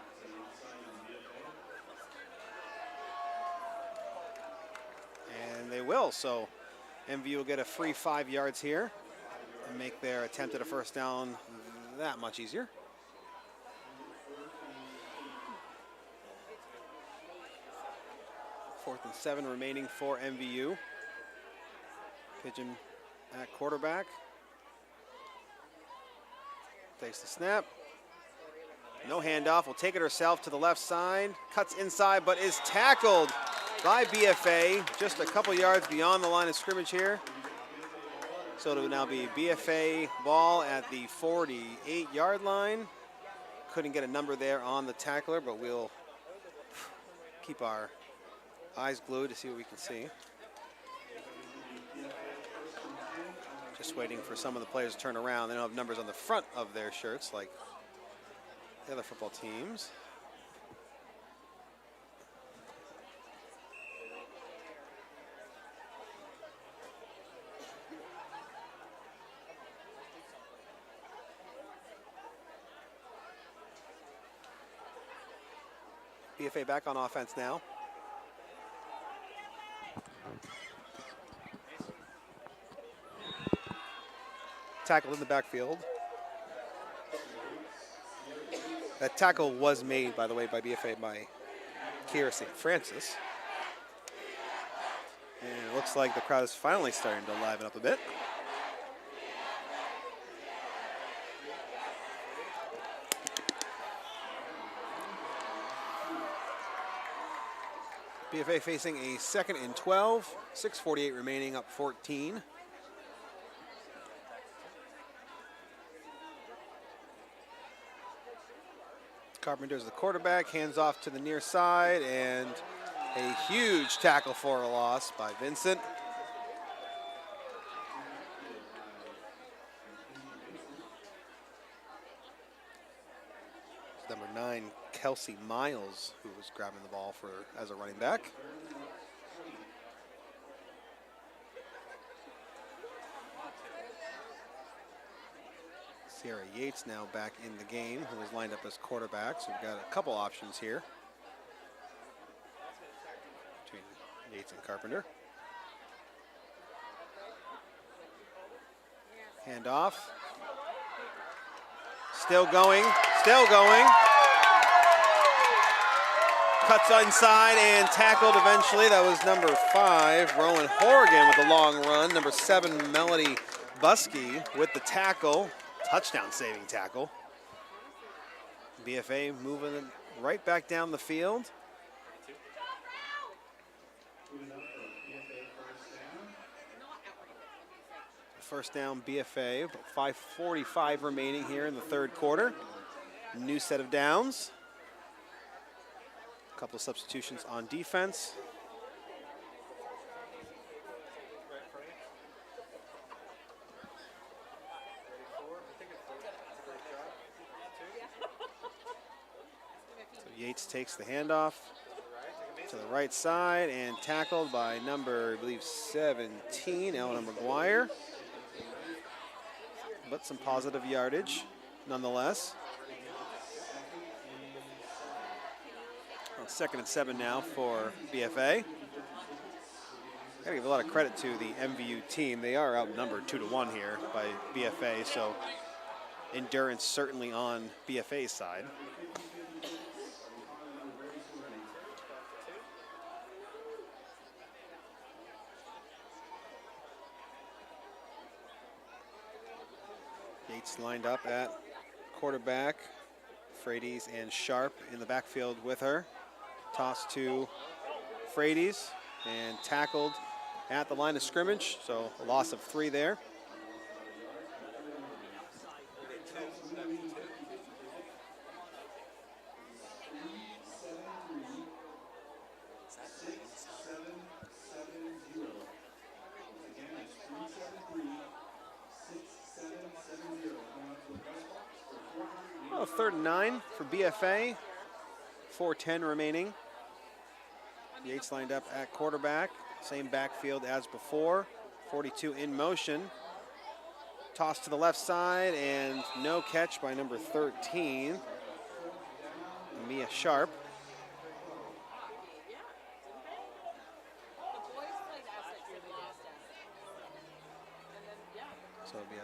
And they will, so MVU will get a free 5 yards here and make their attempt at a first down that much easier. Fourth and 7 remaining for MVU. Pigeon at quarterback. Takes the snap. No handoff, will take it herself to the left side. Cuts inside, but is tackled by BFA just a couple yards beyond the line of scrimmage here. So it will now be BFA ball at the 48-yard line. Couldn't get a number there on the tackler, but we'll keep our eyes glued to see what we can see. Just waiting for some of the players to turn around. They don't have numbers on the front of their shirts like the other football teams. BFA back on offense now. Tackled in the backfield. That tackle was made, by the way, by BFA by Kiera St. Francis. And it looks like the crowd is finally starting to liven up a bit. BFA facing a 2nd and 12, 6:48 remaining, up 14. Carpenter's the quarterback, hands off to the near side, and a huge tackle for a loss by Vincent. It's number 9, Kelsey Miles, who was grabbing the ball as a running back. Sierra Yates now back in the game, who was lined up as quarterback. So we've got a couple options here between Yates and Carpenter. Handoff. Still going, still going. Cuts inside and tackled eventually. That was number 5, Rowan Horrigan with a long run. Number 7, Melody Buskey with the tackle. Touchdown saving tackle. BFA moving it right back down the field. First down BFA, 5:45 remaining here in the 3rd quarter. New set of downs. A couple of substitutions on defense. Yates takes the handoff to the right side and tackled by number, I believe, 17, Eleanor McGuire. But some positive yardage nonetheless. Well, 2nd and 7 now for BFA. Gotta give a lot of credit to the MVU team. They are outnumbered 2-1 here by BFA, so endurance certainly on BFA's side. Yates lined up at quarterback. Frades and Sharp in the backfield with her. Toss to Frades and tackled at the line of scrimmage, so a loss of 3 there. Well, 3rd and 9 for BFA. 4:10 remaining. Yates lined up at quarterback. Same backfield as before. 42 in motion. Toss to the left side and no catch by number 13, Mia Sharp. So it'll be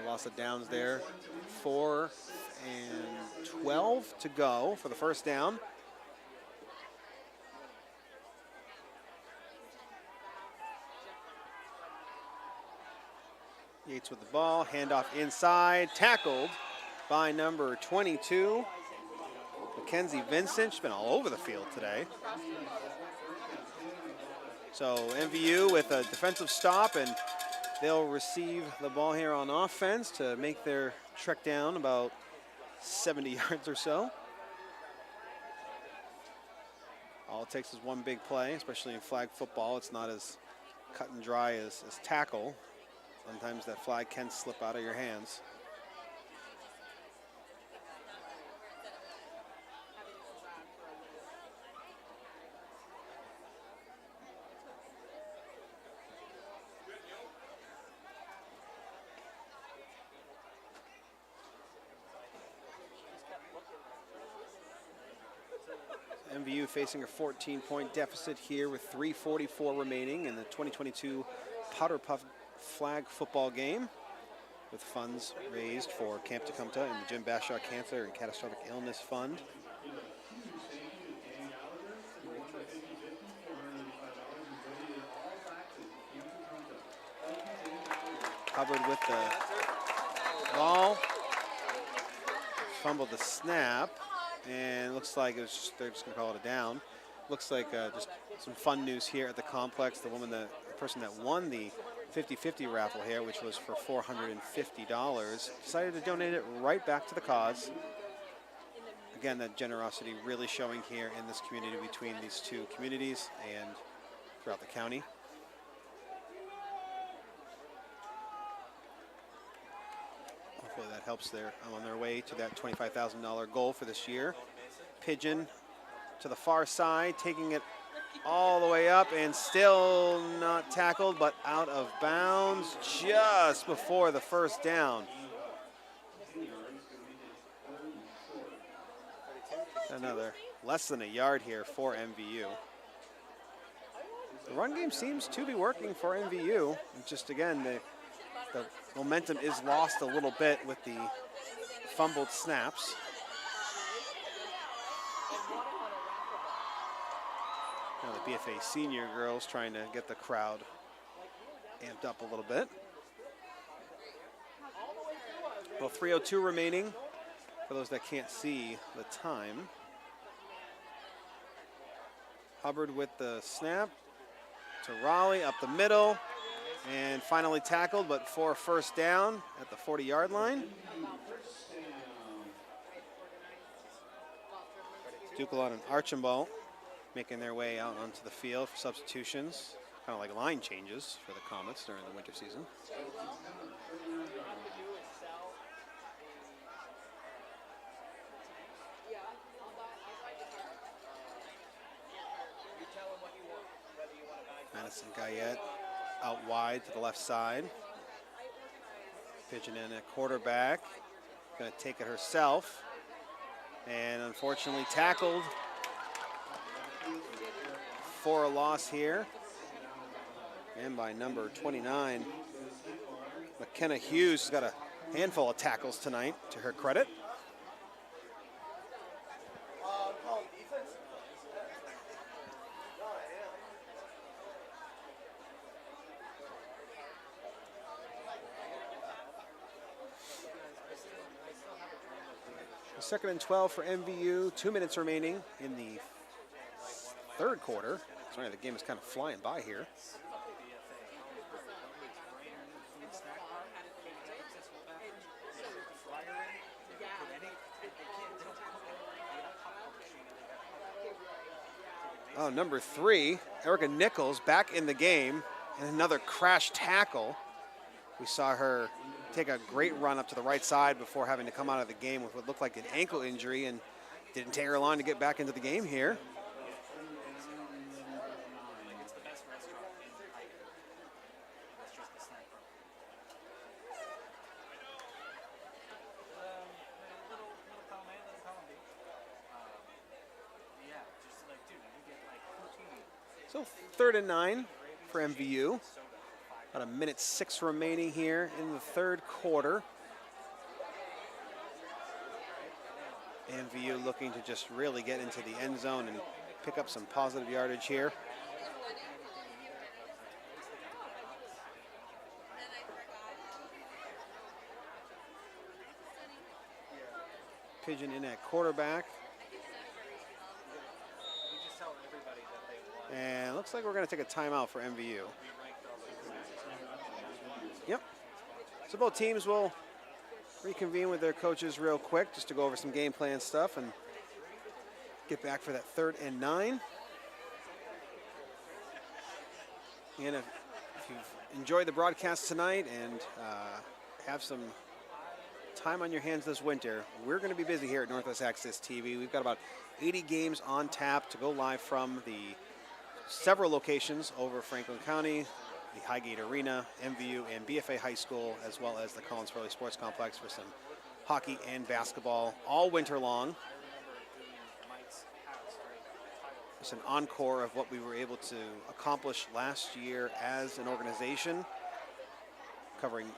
a loss of downs there. 4 and 12 to go for the first down. Yates with the ball, handoff inside, tackled by number 22, Mackenzie Vincent. She's been all over the field today. So MVU with a defensive stop, and they'll receive the ball here on offense to make their trek down about 70 yards or so. All it takes is one big play, especially in flag football. It's not as cut and dry as tackle. Sometimes that flag can slip out of your hands. MVU facing a 14-point deficit here with 3:44 remaining in the 2022 Powderpuff flag football game, with funds raised for Camp Tecumseh and the Jim Bashaw Cancer and Catastrophic Illness Fund. Hubbard with the ball, fumbled the snap, and looks like they're just going to call it a down. Looks like just some fun news here at the complex. The person that won the 50-50 raffle here, which was for $450, decided to donate it right back to the cause. Again, that generosity really showing here in this community between these two communities and throughout the county. Hopefully that helps them on their way to that $25,000 goal for this year. Pigeon to the far side, taking it all the way up and still not tackled, but out of bounds just before the first down. Another less than a yard here for MVU. The run game seems to be working for MVU. Just again, the momentum is lost a little bit with the fumbled snaps. Now the BFA senior girls trying to get the crowd amped up a little bit. Well, 3:02 remaining for those that can't see the time. Hubbard with the snap to Raleigh up the middle, and finally tackled, but for a first down at the 40-yard line. Dukelon and Archambault making their way out onto the field for substitutions, kind of like line changes for the Comets during the winter season. Madison Guyette out wide to the left side. Pigeon in at quarterback, gonna take it herself, and unfortunately tackled for a loss here, and by number 29, McKenna Hughes has got a handful of tackles tonight, to her credit. Second and 12 for MVU. 2 minutes remaining in the third quarter. Sorry, the game is kind of flying by here. Oh, number 3, Erica Nichols back in the game, and another crash tackle. We saw her take a great run up to the right side before having to come out of the game with what looked like an ankle injury, and didn't take her long to get back into the game here. So 3rd and 9 for MVU. About 1:06 remaining here in the third quarter. MVU looking to just really get into the end zone and pick up some positive yardage here. Pigeon in at quarterback. And looks like we're going to take a timeout for MVU. Yep. So both teams will reconvene with their coaches real quick just to go over some game plan stuff and get back for that 3rd and 9. And if you've enjoyed the broadcast tonight and have some time on your hands this winter, we're going to be busy here at Northwest Access TV. We've got about 80 games on tap to go live from the several locations over Franklin County, the Highgate Arena, MVU, and BFA High School, as well as the Collins-Perley Sports Complex for some hockey and basketball all winter long. It's an encore of what we were able to accomplish last year as an organization, covering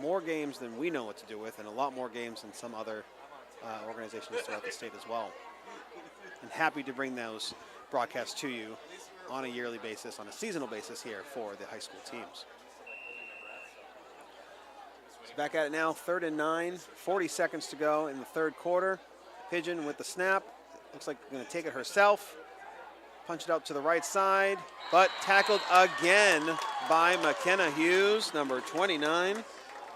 more games than we know what to do with, and a lot more games than some other organizations throughout the state as well. And happy to bring those broadcasts to you on a yearly basis, on a seasonal basis here for the high school teams. So back at it now, 3rd and 9, 40 seconds to go in the third quarter. Pigeon with the snap. Looks like going to take it herself. Punch it out to the right side, but tackled again by McKenna Hughes, number 29,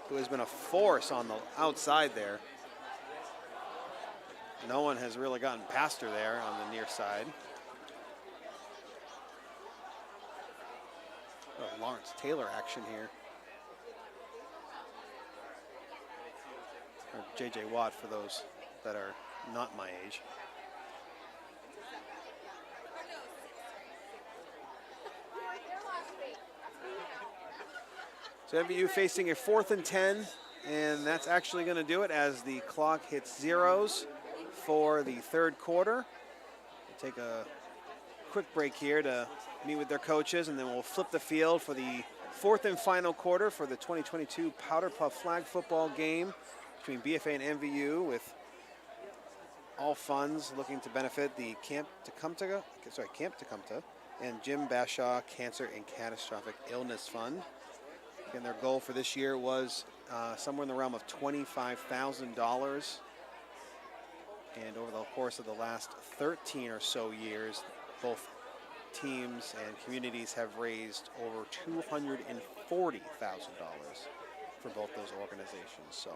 who has been a force on the outside there. No one has really gotten past her there on the near side. Oh, Lawrence Taylor action here. Or J.J. Watt for those that are not my age. So MVU facing a 4th and 10, and that's actually going to do it as the clock hits zeros for the third quarter. We'll take a quick break here to meet with their coaches, and then we'll flip the field for the 4th and final quarter for the 2022 Powderpuff flag football game between BFA and MVU, with all funds looking to benefit the Camp Tecumseh and Jim Bashaw Cancer and Catastrophic Illness Fund. Again, their goal for this year was somewhere in the realm of $25,000. And over the course of the last 13 or so years, both teams and communities have raised over $240,000 for both those organizations. So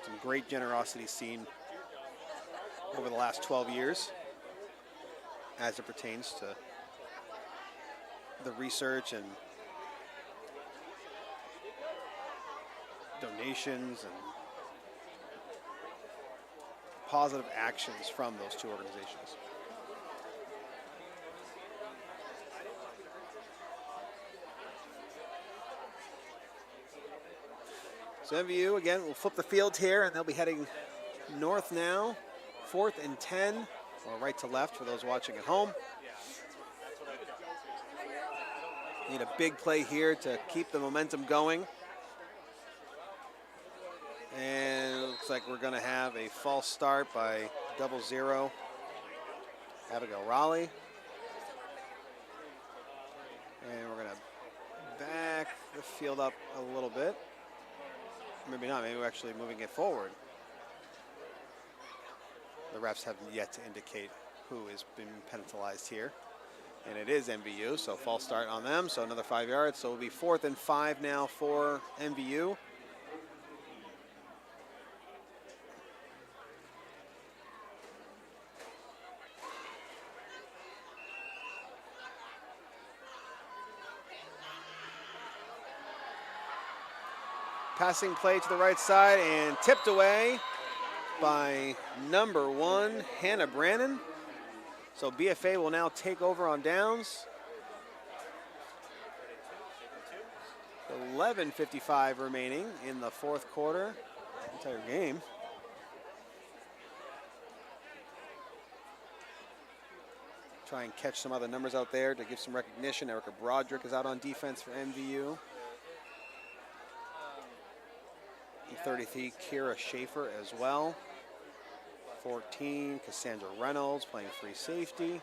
some great generosity seen over the last 12 years as it pertains to the research and donations and positive actions from those two organizations. So MVU, again, will flip the field here, and they'll be heading north now. 4th and 10, or right to left for those watching at home. Need a big play here to keep the momentum going. And it looks like we're going to have a false start by 00 Abigail Raleigh. And we're going to back the field up a little bit. Maybe not, maybe we're actually moving it forward. The refs have yet to indicate who has been penalized here. And it is MVU, so false start on them, so another 5 yards. So it'll be 4th and 5 now for MVU. Passing play to the right side and tipped away by number 1, Hannah Brannon. So BFA will now take over on downs. 11:55 remaining in the 4th quarter, entire game. Try and catch some other numbers out there to give some recognition. Erica Broderick is out on defense for MVU. 33, Kira Schaefer as well. 14, Cassandra Reynolds playing free safety.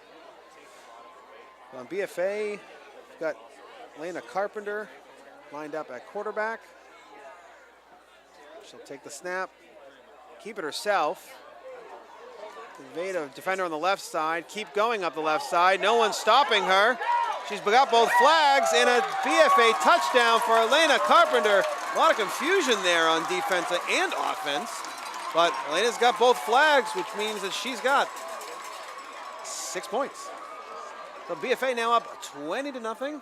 On BFA, we've got Lena Carpenter lined up at quarterback. She'll take the snap, keep it herself. Evade a defender on the left side, keep going up the left side. No one's stopping her. She's got both flags and a BFA touchdown for Elena Carpenter. A lot of confusion there on defense and offense. But Elena's got both flags, which means that she's got 6 points. So BFA now up 20-0.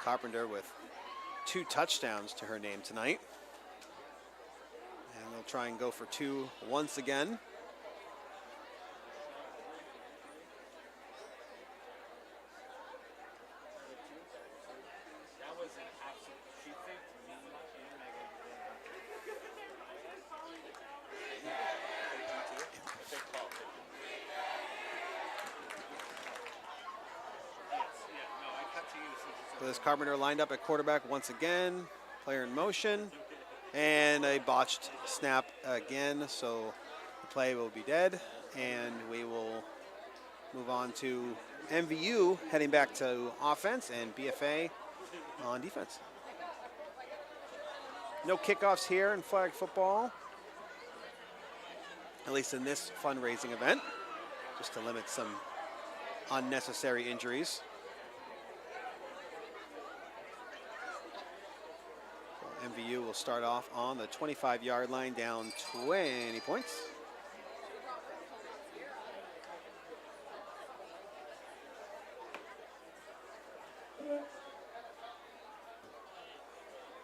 Carpenter with 2 touchdowns to her name tonight. And they'll try and go for 2 once again. Liz Carpenter lined up at quarterback once again. Player in motion. And a botched snap again, so the play will be dead. And we will move on to MVU heading back to offense and BFA on defense. No kickoffs here in flag football, at least in this fundraising event, just to limit some unnecessary injuries. MVU will start off on the 25-yard line, down 20 points.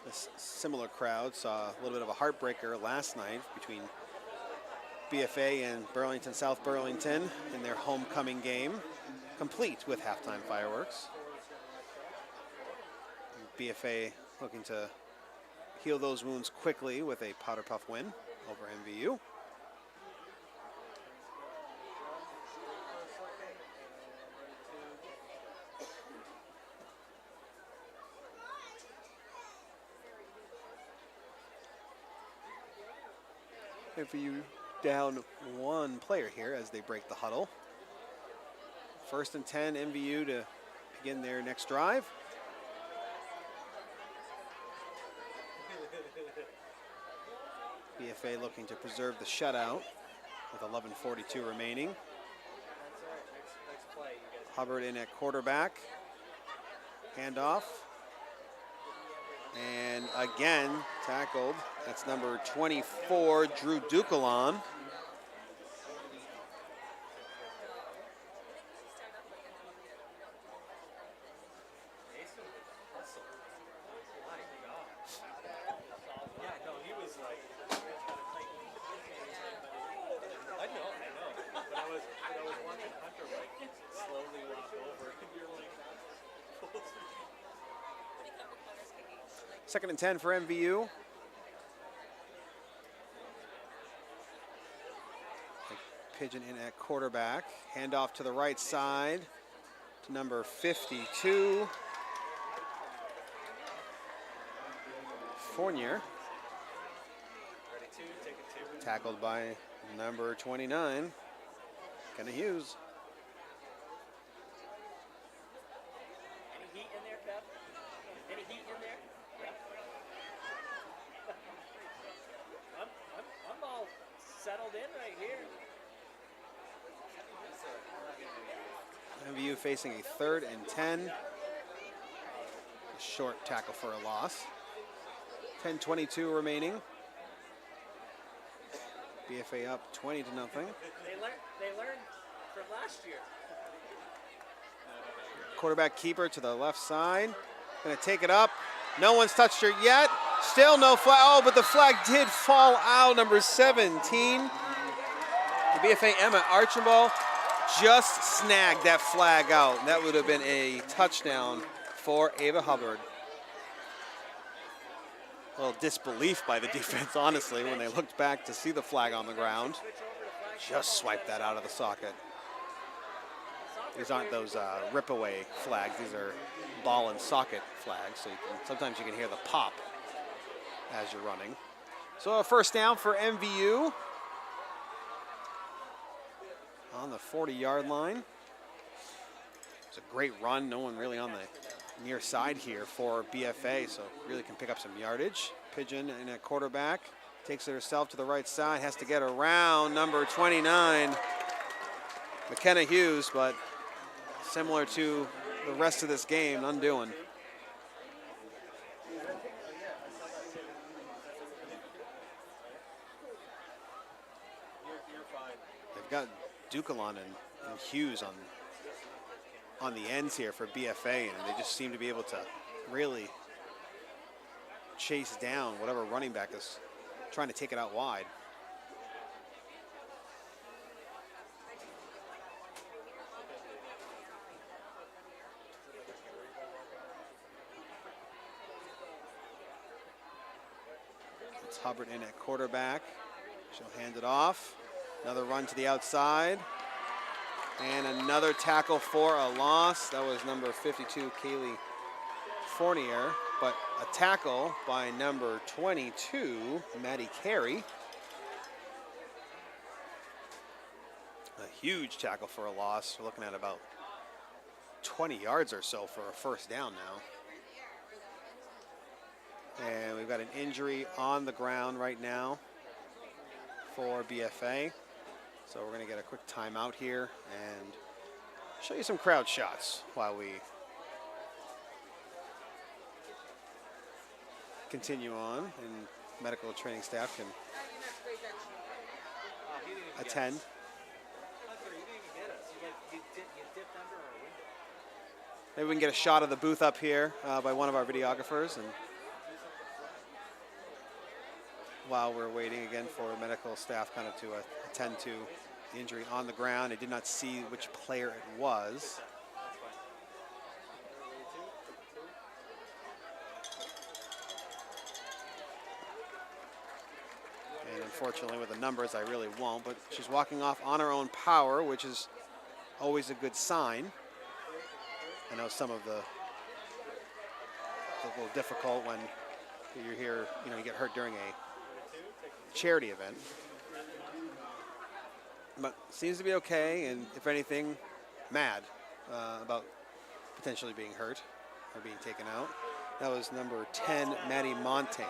This similar crowd saw a little bit of a heartbreaker last night between BFA and Burlington South Burlington in their homecoming game, complete with halftime fireworks. BFA looking to heal those wounds quickly with a Powderpuff win over MVU. MVU down 1 player here as they break the huddle. 1st and 10, MVU to begin their next drive. BFA looking to preserve the shutout with 11:42 remaining. Hubbard in at quarterback. Handoff. And again tackled. That's number 24, Drew Dukalon. Second and 10 for MVU. Pigeon in at quarterback. Handoff to the right side to number 52. Fournier. Tackled by number 29, Kenna Hughes. Any heat in there, Kev? Any heat in there? Yeah. dialed in right here. MVU facing a 3rd and 10. A short tackle for a loss. 10:22 remaining. BFA up 20-0. They learned from last year. Quarterback keeper to the left side. Gonna take it up. No one's touched her yet. Still no flag. Oh, but the flag did fall out. Number 17. The BFA Emma Archibald just snagged that flag out. That would have been a touchdown for Ava Hubbard. A little disbelief by the defense, honestly, when they looked back to see the flag on the ground. Just swiped that out of the socket. These aren't those rip-away flags. These are ball and socket flags, so sometimes you can hear the pop as you're running. So a first down for MVU on the 40-yard line. It's a great run. No one really on the near side here for BFA, so really can pick up some yardage. Pigeon in at quarterback. Takes it herself to the right side. Has to get around number 29, McKenna Hughes, but similar to the rest of this game, undoing. They've got Dukalon and Hughes on the ends here for BFA, and they just seem to be able to really chase down whatever running back is trying to take it out wide. It's Hubbard in at quarterback. She'll hand it off. Another run to the outside. And another tackle for a loss. That was number 52, Kaylee Fournier. But a tackle by number 22, Maddie Carey. A huge tackle for a loss. We're looking at about 20 yards or so for a first down now. And we've got an injury on the ground right now for BFA. So we're going to get a quick timeout here and show you some crowd shots while we continue on, and medical training staff can attend. Maybe we can get a shot of the booth up here by one of our videographers, and while we're waiting again for medical staff kind of to attend to the injury on the ground. I did not see which player it was. And unfortunately with the numbers I really won't, but she's walking off on her own power, which is always a good sign. I know some of it's a little difficult when you're here, you get hurt during a charity event. But seems to be okay, and if anything, mad about potentially being hurt or being taken out. That was number 10, Maddie Montaigne.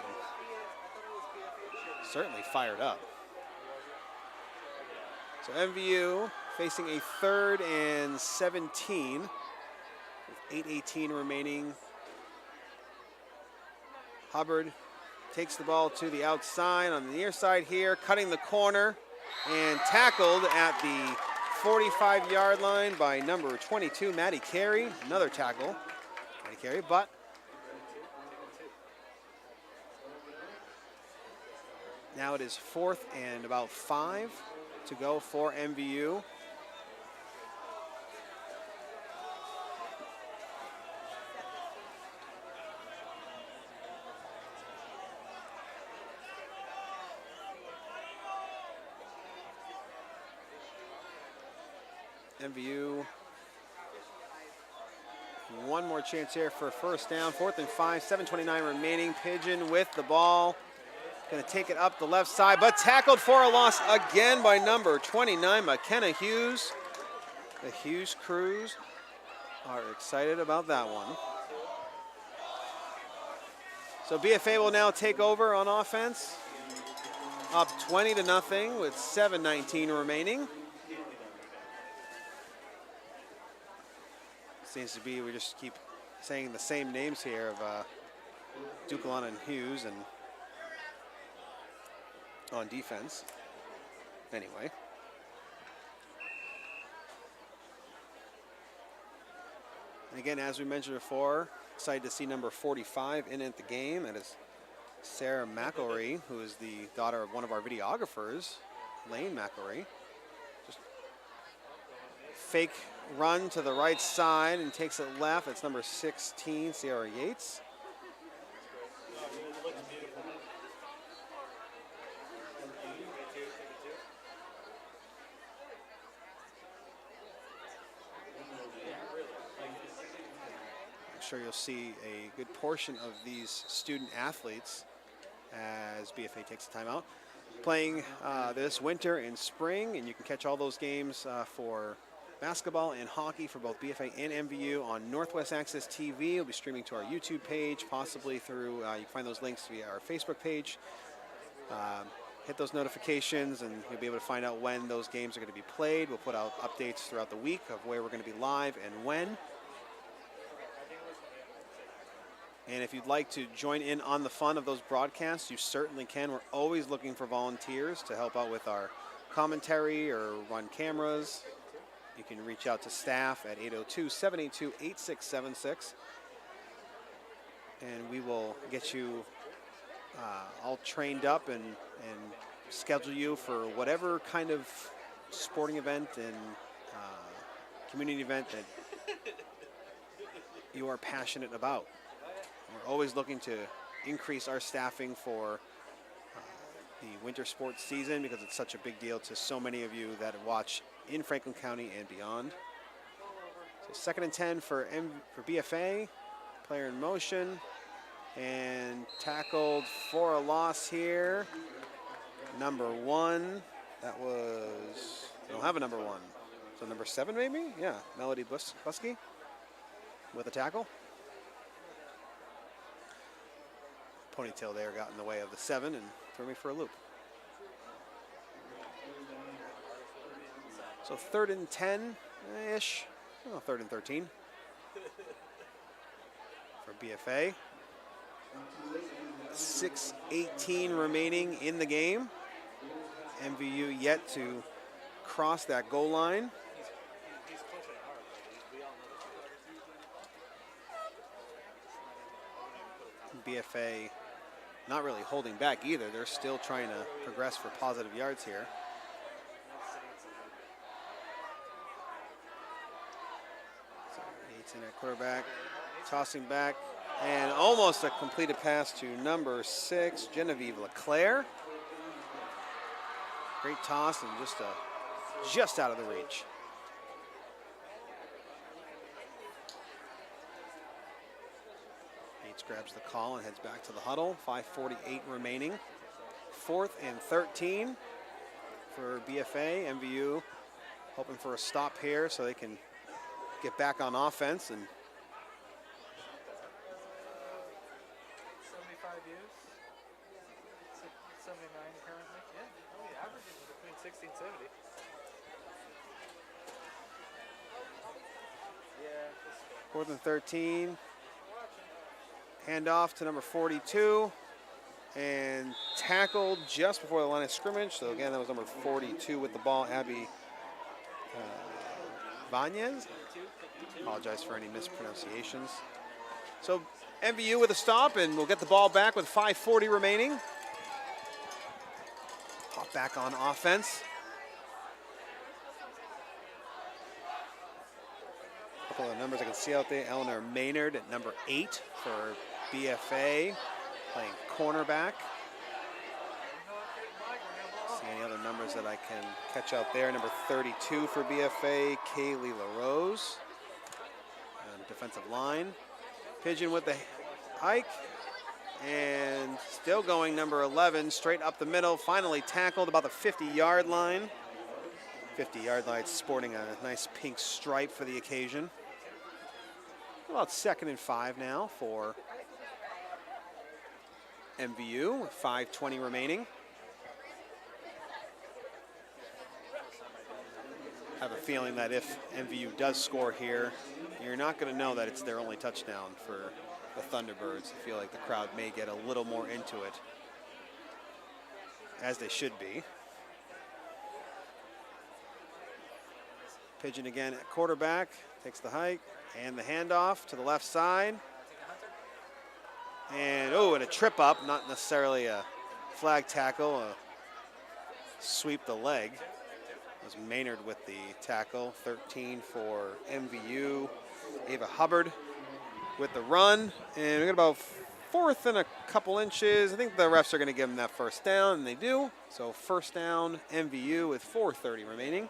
Certainly fired up. So MVU facing a 3rd and 17 with 8:18 remaining. Hubbard takes the ball to the outside on the near side here, cutting the corner and tackled at the 45-yard line by number 22, Maddie Carey. Another tackle, Maddie Carey, but now it is 4th and about 5 to go for MVU. MVU, one more chance here for a first down. 4th and 5, 7:29 remaining. Pigeon with the ball. Going to take it up the left side, but tackled for a loss again by number 29, McKenna Hughes. The Hughes crews are excited about that one. So BFA will now take over on offense. up 20-0 with 7:19 remaining. Seems to be we just keep saying the same names here of Dukalana and Hughes and on defense. Anyway. And again, as we mentioned before, excited to see number 45 in at the game. That is Sarah McElry, who is the daughter of one of our videographers, Lane McElry. Just fake run to the right side and takes it left. It's number 16, Sierra Yates. I'm sure you'll see a good portion of these student athletes as BFA takes the timeout playing this winter and spring, and you can catch all those games for basketball and hockey for both BFA and MVU on Northwest Access TV. We'll be streaming to our YouTube page, possibly through, you can find those links via our Facebook page. Hit those notifications and you'll be able to find out when those games are going to be played. We'll put out updates throughout the week of where we're going to be live and when. And if you'd like to join in on the fun of those broadcasts, you certainly can. We're always looking for volunteers to help out with our commentary or run cameras. You can reach out to staff at 802-782-8676. And we will get you all trained up and schedule you for whatever kind of sporting event and community event that you are passionate about. We're always looking to increase our staffing for the winter sports season because it's such a big deal to so many of you that watch in Franklin County and beyond. So 2nd and 10 for BFA, player in motion, and tackled for a loss here. Number 1, that was, I don't have a number 1. So number 7 maybe? Yeah, Melody Busky with a tackle. Ponytail there got in the way of the 7 and threw me for a loop. So 3rd and 10-ish, 3rd and 13 for BFA. 6:18 remaining in the game. MVU yet to cross that goal line. BFA not really holding back either. They're still trying to progress for positive yards here. So Yates in at quarterback, tossing back, and almost a completed pass to number 6, Genevieve LeClaire. Great toss and just out of the reach. Grabs the call and heads back to the huddle. 5:48 remaining. 4th and 13 for BFA. MVU hoping for a stop here so they can get back on offense. And 75 years. 79 currently. Yeah, the average is between 60 and 70. Yeah. 4th and 13. Handoff to number 42 and tackled just before the line of scrimmage. So again, that was number 42 with the ball, Abby Vanez. Apologize for any mispronunciations. So MVU with a stop, and we'll get the ball back with 5:40 remaining. Hop back on offense. A couple of numbers I can see out there. Eleanor Maynard at number 8 for BFA, playing cornerback. See any other numbers that I can catch out there. Number 32 for BFA, Kaylee LaRose. Defensive line. Pigeon with the hike. And still going, number 11, straight up the middle. Finally tackled about the 50-yard line. 50-yard line sporting a nice pink stripe for the occasion. About 2nd and 5 now for MVU with 5:20 remaining. have a feeling that if MVU does score here, you're not going to know that it's their only touchdown for the Thunderbirds. I feel like the crowd may get a little more into it, as they should be. Pigeon again at quarterback, takes the hike and the handoff to the left side. And and a trip up, not necessarily a flag tackle, a sweep the leg. It was Maynard with the tackle, 13 for MVU. Ava Hubbard with the run, and we got about 4th and a couple inches. I think the refs are going to give them that first down, and they do. So first down, MVU with 4:30 remaining.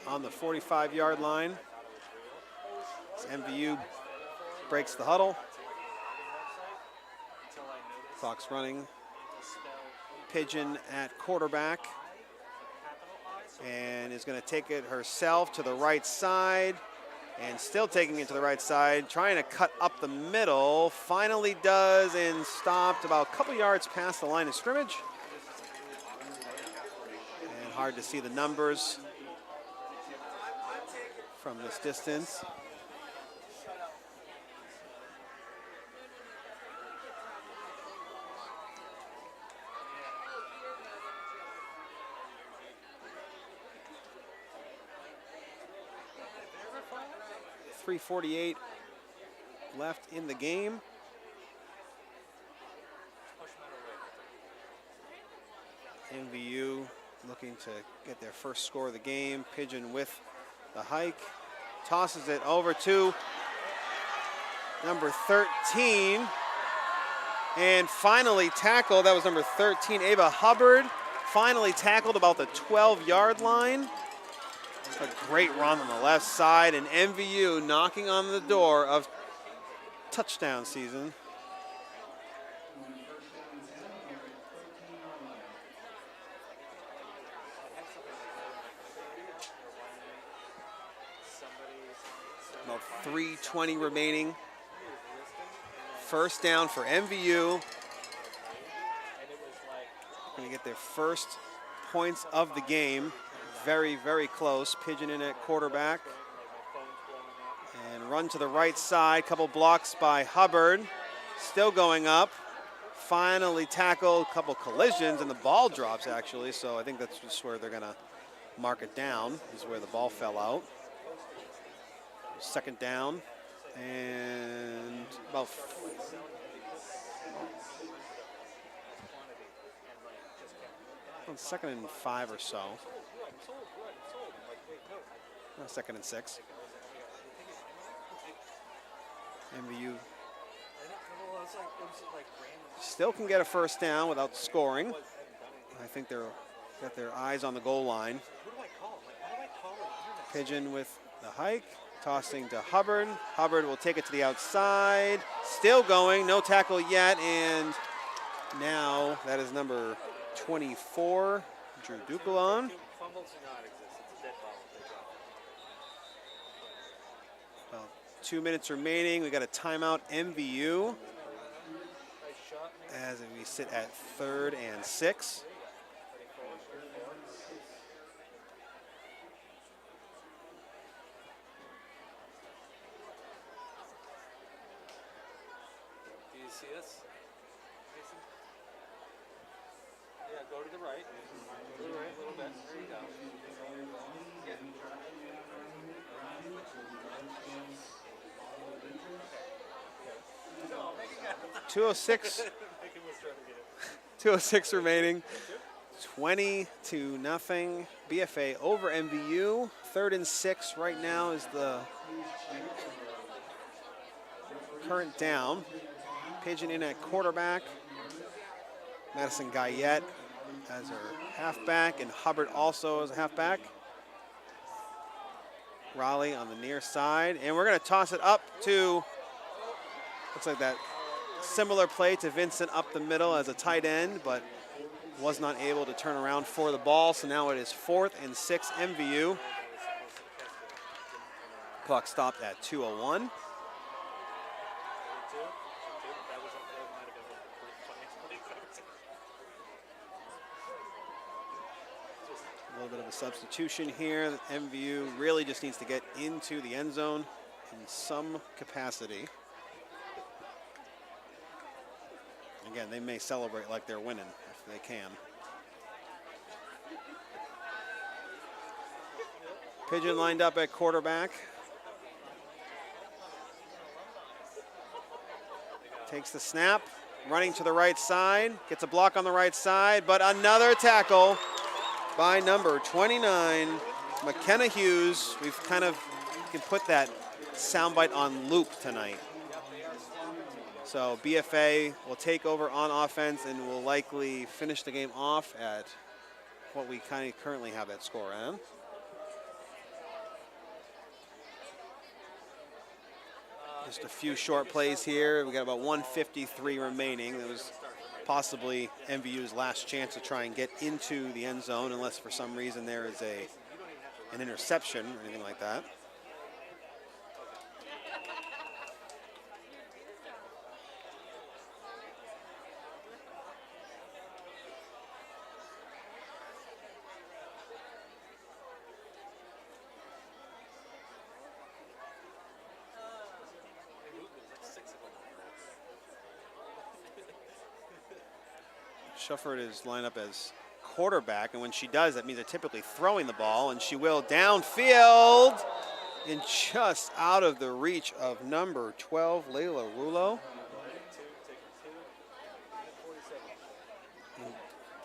On the 45-yard line, MVU breaks the huddle. Clock's running. Pigeon at quarterback, and is going to take it herself to the right side, and still taking it to the right side, trying to cut up the middle. Finally does, and stopped about a couple yards past the line of scrimmage. And hard to see the numbers from this distance. .348 left in the game. MVU looking to get their first score of the game. Pigeon with the hike, tosses it over to number 13, and finally tackled. That was number 13, Ava Hubbard, finally tackled about the 12-yard line. A great run on the left side, and MVU knocking on the door of touchdown season. About 3:20 remaining. First down for MVU. Going to get their first points of the game. Very, very close. Pigeon in at quarterback. And run to the right side. Couple blocks by Hubbard. Still going up. Finally tackled. Couple collisions, and the ball drops, actually. So I think that's just where they're going to mark it down, is where the ball fell out. Second down. And about second and 5 or so. Second and 6. MVU still can get a first down without scoring. I think they're got their eyes on the goal line. Pigeon with the hike, tossing to Hubbard. Hubbard will take it to the outside. Still going, no tackle yet, and now that is number 24, Drew Ducalon. About 2 minutes remaining. We got a timeout, MVU, as we sit at 3rd and 6. Do you see us? Yeah, go to the right. Go to the right a little bit. There you go. Yeah. 2:06. 2:06 remaining. 20-0. BFA over MVU. 3rd and 6 right now is the current down. Pigeon in at quarterback. Madison Guyette as her halfback, and Hubbard also as a halfback. Raleigh on the near side, and we're going to toss it up to, looks like that similar play to Vincent up the middle as a tight end, but was not able to turn around for the ball. So now it is 4th and 6 MVU. Clock stopped at 2:01. A little bit of a substitution here. MVU really just needs to get into the end zone in some capacity. Again, they may celebrate like they're winning if they can. Pigeon lined up at quarterback. Takes the snap, running to the right side, gets a block on the right side, but another tackle by number 29, McKenna Hughes. We've kind of, you can put that soundbite on loop tonight. So BFA will take over on offense and will likely finish the game off at what we kind of currently have that score at. Just a few short plays here. We got about 1:53 remaining. That was possibly MVU's last chance to try and get into the end zone, unless for some reason there is an interception or anything like that. Shufford is lined up as quarterback, and when she does, that means they're typically throwing the ball, and she will downfield and just out of the reach of number 12, Layla Rulo.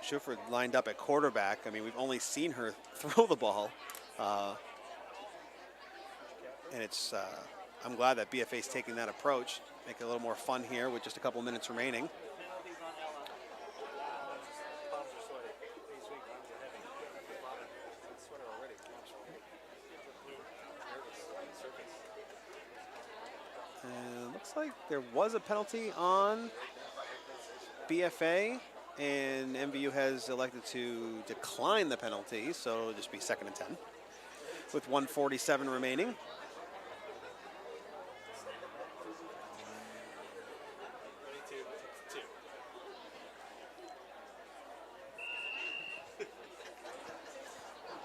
Shufford lined up at quarterback. I mean, we've only seen her throw the ball, and it's. I'm glad that BFA is taking that approach, make it a little more fun here with just a couple minutes remaining. Looks like there was a penalty on BFA, and MVU has elected to decline the penalty, so it'll just be 2nd and 10 with 1:47 remaining.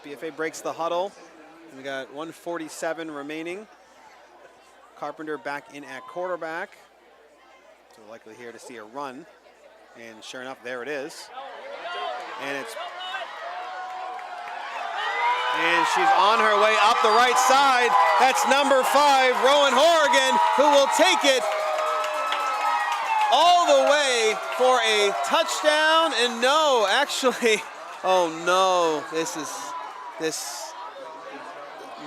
BFA breaks the huddle, and we got 1:47 remaining. Carpenter back in at quarterback. So likely here to see a run. And sure enough, there it is. And she's on her way up the right side. That's number 5, Rowan Horrigan, who will take it all the way for a touchdown. And no, actually, oh no, this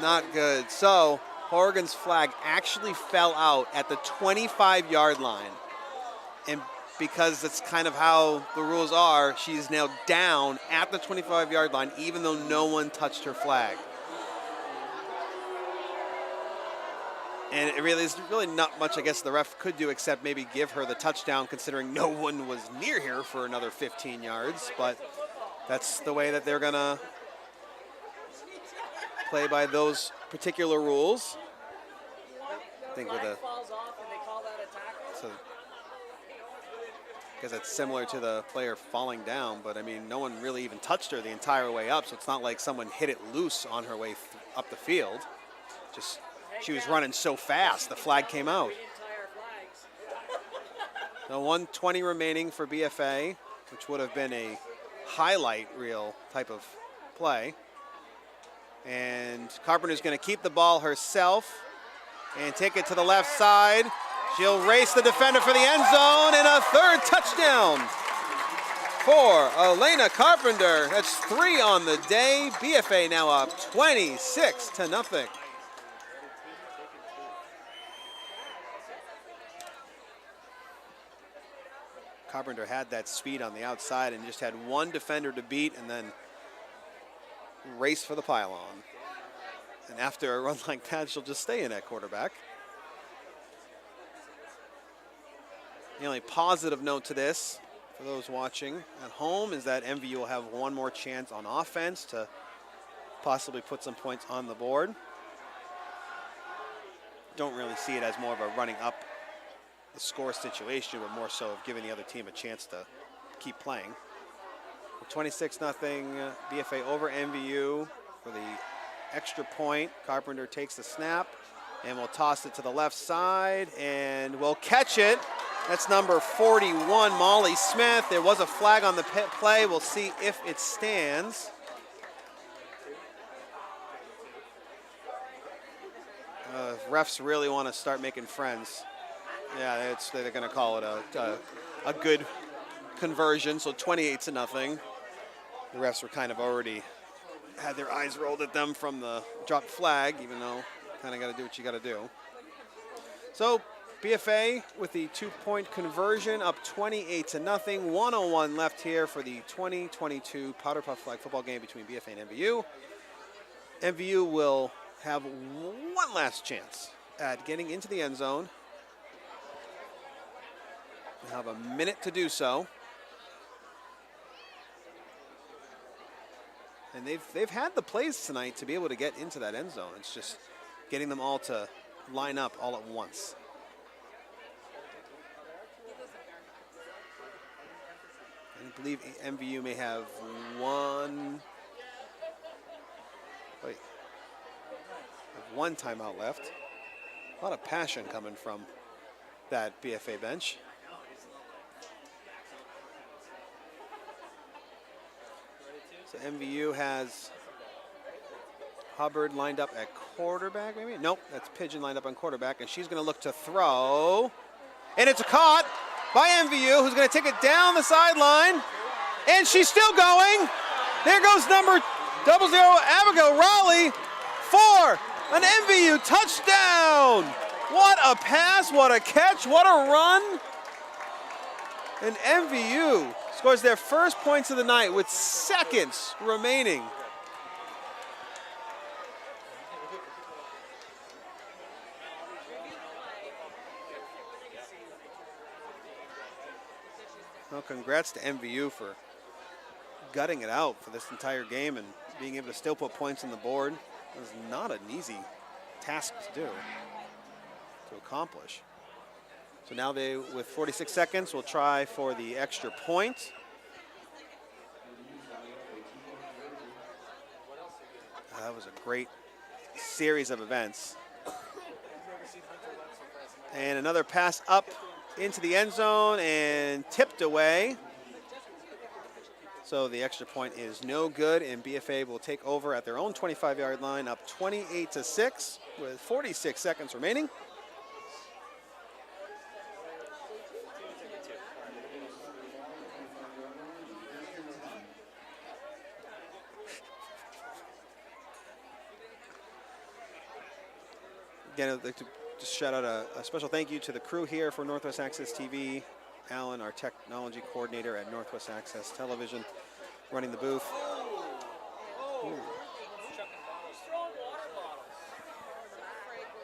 not good. So Horrigan's flag actually fell out at the 25-yard line. And because that's kind of how the rules are, she's now down at the 25-yard line, even though no one touched her flag. And it really is really not much, I guess, the ref could do except maybe give her the touchdown, considering no one was near here for another 15 yards. But that's the way that they're going to play by those particular rules. I think with a falls off and they call that a tackle. So because it's similar to the player falling down, but I mean, no one really even touched her the entire way up, so it's not like someone hit it loose on her way up the field. Just she was running so fast, the flag came out. So 1:20 remaining for BFA, which would have been a highlight reel type of play. And Carpenter's going to keep the ball herself and take it to the left side. She'll race the defender for the end zone, and a 3rd touchdown for Elena Carpenter. That's 3 on the day. BFA now up 26-0. Carpenter had that speed on the outside and just had one defender to beat and then race for the pylon. And after a run like that, she'll just stay in at quarterback. The only positive note to this, for those watching at home, is that MVU will have one more chance on offense to possibly put some points on the board. Don't really see it as more of a running up the score situation, but more so of giving the other team a chance to keep playing. 26-0 BFA over MVU for the extra point. Carpenter takes the snap and will toss it to the left side and will catch it. That's number 41, Molly Smith. There was a flag on the play. We'll see if it stands. Refs really want to start making friends. Yeah, they're going to call it a good conversion, so 28-0. The refs were kind of already had their eyes rolled at them from the dropped flag, even though kind of got to do what you got to do. So BFA with the 2-point conversion, up 28-0. 1:01 left here for the 2022 Powderpuff flag football game between BFA and MVU. MVU will have one last chance at getting into the end zone. They have a minute to do so. And they've had the plays tonight to be able to get into that end zone. It's just getting them all to line up all at once. I believe MVU may have one timeout left. A lot of passion coming from that BFA bench. So MVU has Hubbard lined up at quarterback, maybe? Nope, that's Pigeon lined up on quarterback, and she's going to look to throw. And it's a caught by MVU, who's going to take it down the sideline. And she's still going. There goes number 00, Abigail Raleigh, for an MVU touchdown. What a pass, what a catch, what a run. And MVU scores their first points of the night with seconds remaining. Well, congrats to MVU for gutting it out for this entire game and being able to still put points on the board. It was not an easy task to do, to accomplish. So now they, with 46 seconds, will try for the extra point. That was a great series of events. And another pass up into the end zone and tipped away. So the extra point is no good, and BFA will take over at their own 25-yard line, up 28-6 with 46 seconds remaining. Again, I'd like to just shout out a special thank you to the crew here for Northwest Access TV. Alan, our technology coordinator at Northwest Access Television, running the booth. Ooh.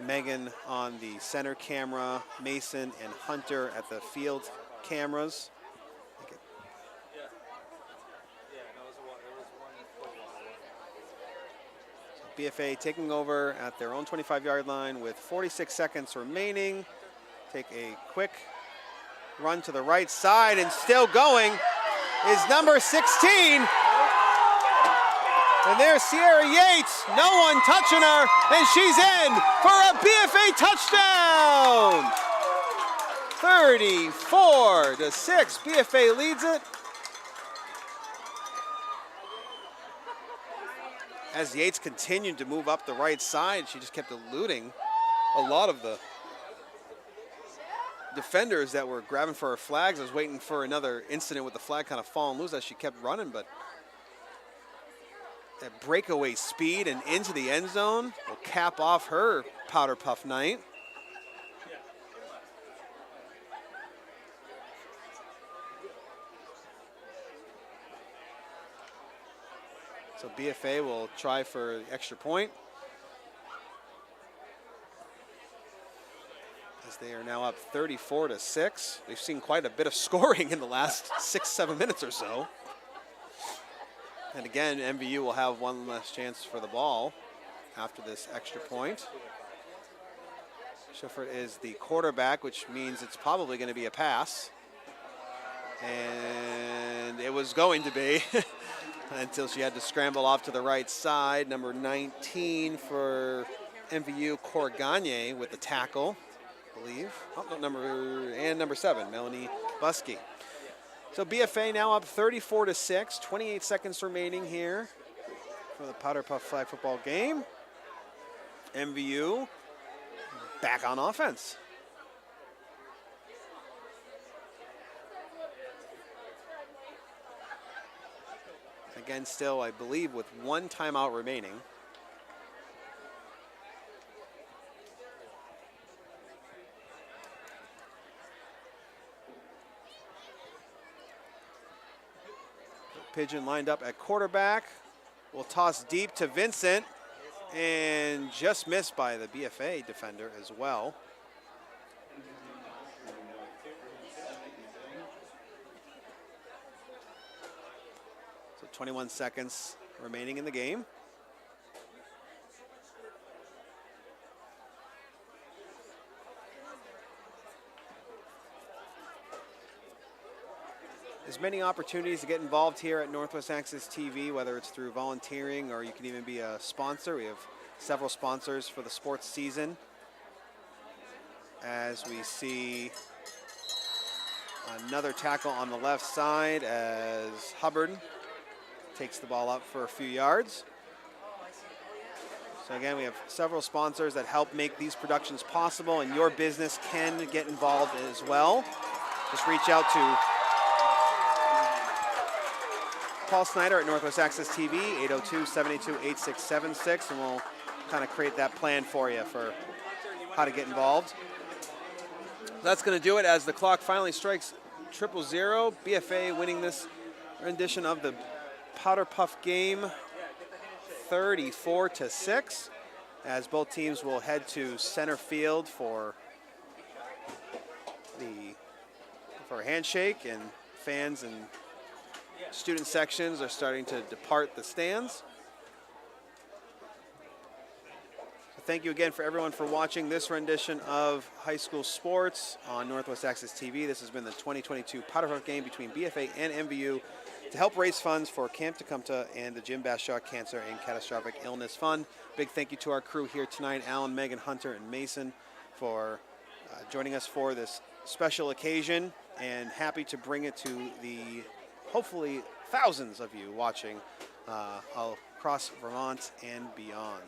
Megan on the center camera, Mason and Hunter at the field cameras. BFA taking over at their own 25-yard line with 46 seconds remaining. Take a quick run to the right side, and still going is number 16. And there's Sierra Yates, no one touching her, and she's in for a BFA touchdown. 34-6, BFA leads it. As Yates continued to move up the right side, she just kept eluding a lot of the defenders that were grabbing for her flags. I was waiting for another incident with the flag kind of falling loose as she kept running, but that breakaway speed and into the end zone will cap off her Powderpuff night. So BFA will try for the extra point, as they are now up 34-6. We've seen quite a bit of scoring in the last 6-7 minutes or so. And again, MVU will have one last chance for the ball after this extra point. Schiffer is the quarterback, which means it's probably going to be a pass. And it was going to be until she had to scramble off to the right side. Number 19 for MVU, Corgagne with the tackle, I believe. Oh, no, number 7, Melanie Buskey. So BFA now up 34-6, 28 seconds remaining here for the Powderpuff flag football game. MVU back on offense. Again, still, I believe, with 1 timeout remaining. Pigeon lined up at quarterback. Will toss deep to Vincent, and just missed by the BFA defender as well. So 21 seconds remaining in the game. There's many opportunities to get involved here at Northwest Access TV, whether it's through volunteering or you can even be a sponsor. We have several sponsors for the sports season. As we see another tackle on the left side as Hubbard takes the ball up for a few yards. So again, we have several sponsors that help make these productions possible, and your business can get involved as well. Just reach out to Paul Snyder at Northwest Access TV, 802-782-8676, and we'll kind of create that plan for you for how to get involved. That's going to do it as the clock finally strikes 000. BFA winning this rendition of the Powderpuff game 34-6, as both teams will head to center field for a handshake, and fans and student sections are starting to depart the stands. So thank you again for everyone for watching this rendition of high school sports on Northwest Access TV. This has been the 2022 Powderpuff game between BFA and MVU to help raise funds for Camp Tecumseh and the Jim Bashaw Cancer and Catastrophic Illness Fund. Big thank you to our crew here tonight, Alan, Megan, Hunter, and Mason, for joining us for this special occasion, and happy to bring it to the hopefully thousands of you watching across Vermont and beyond.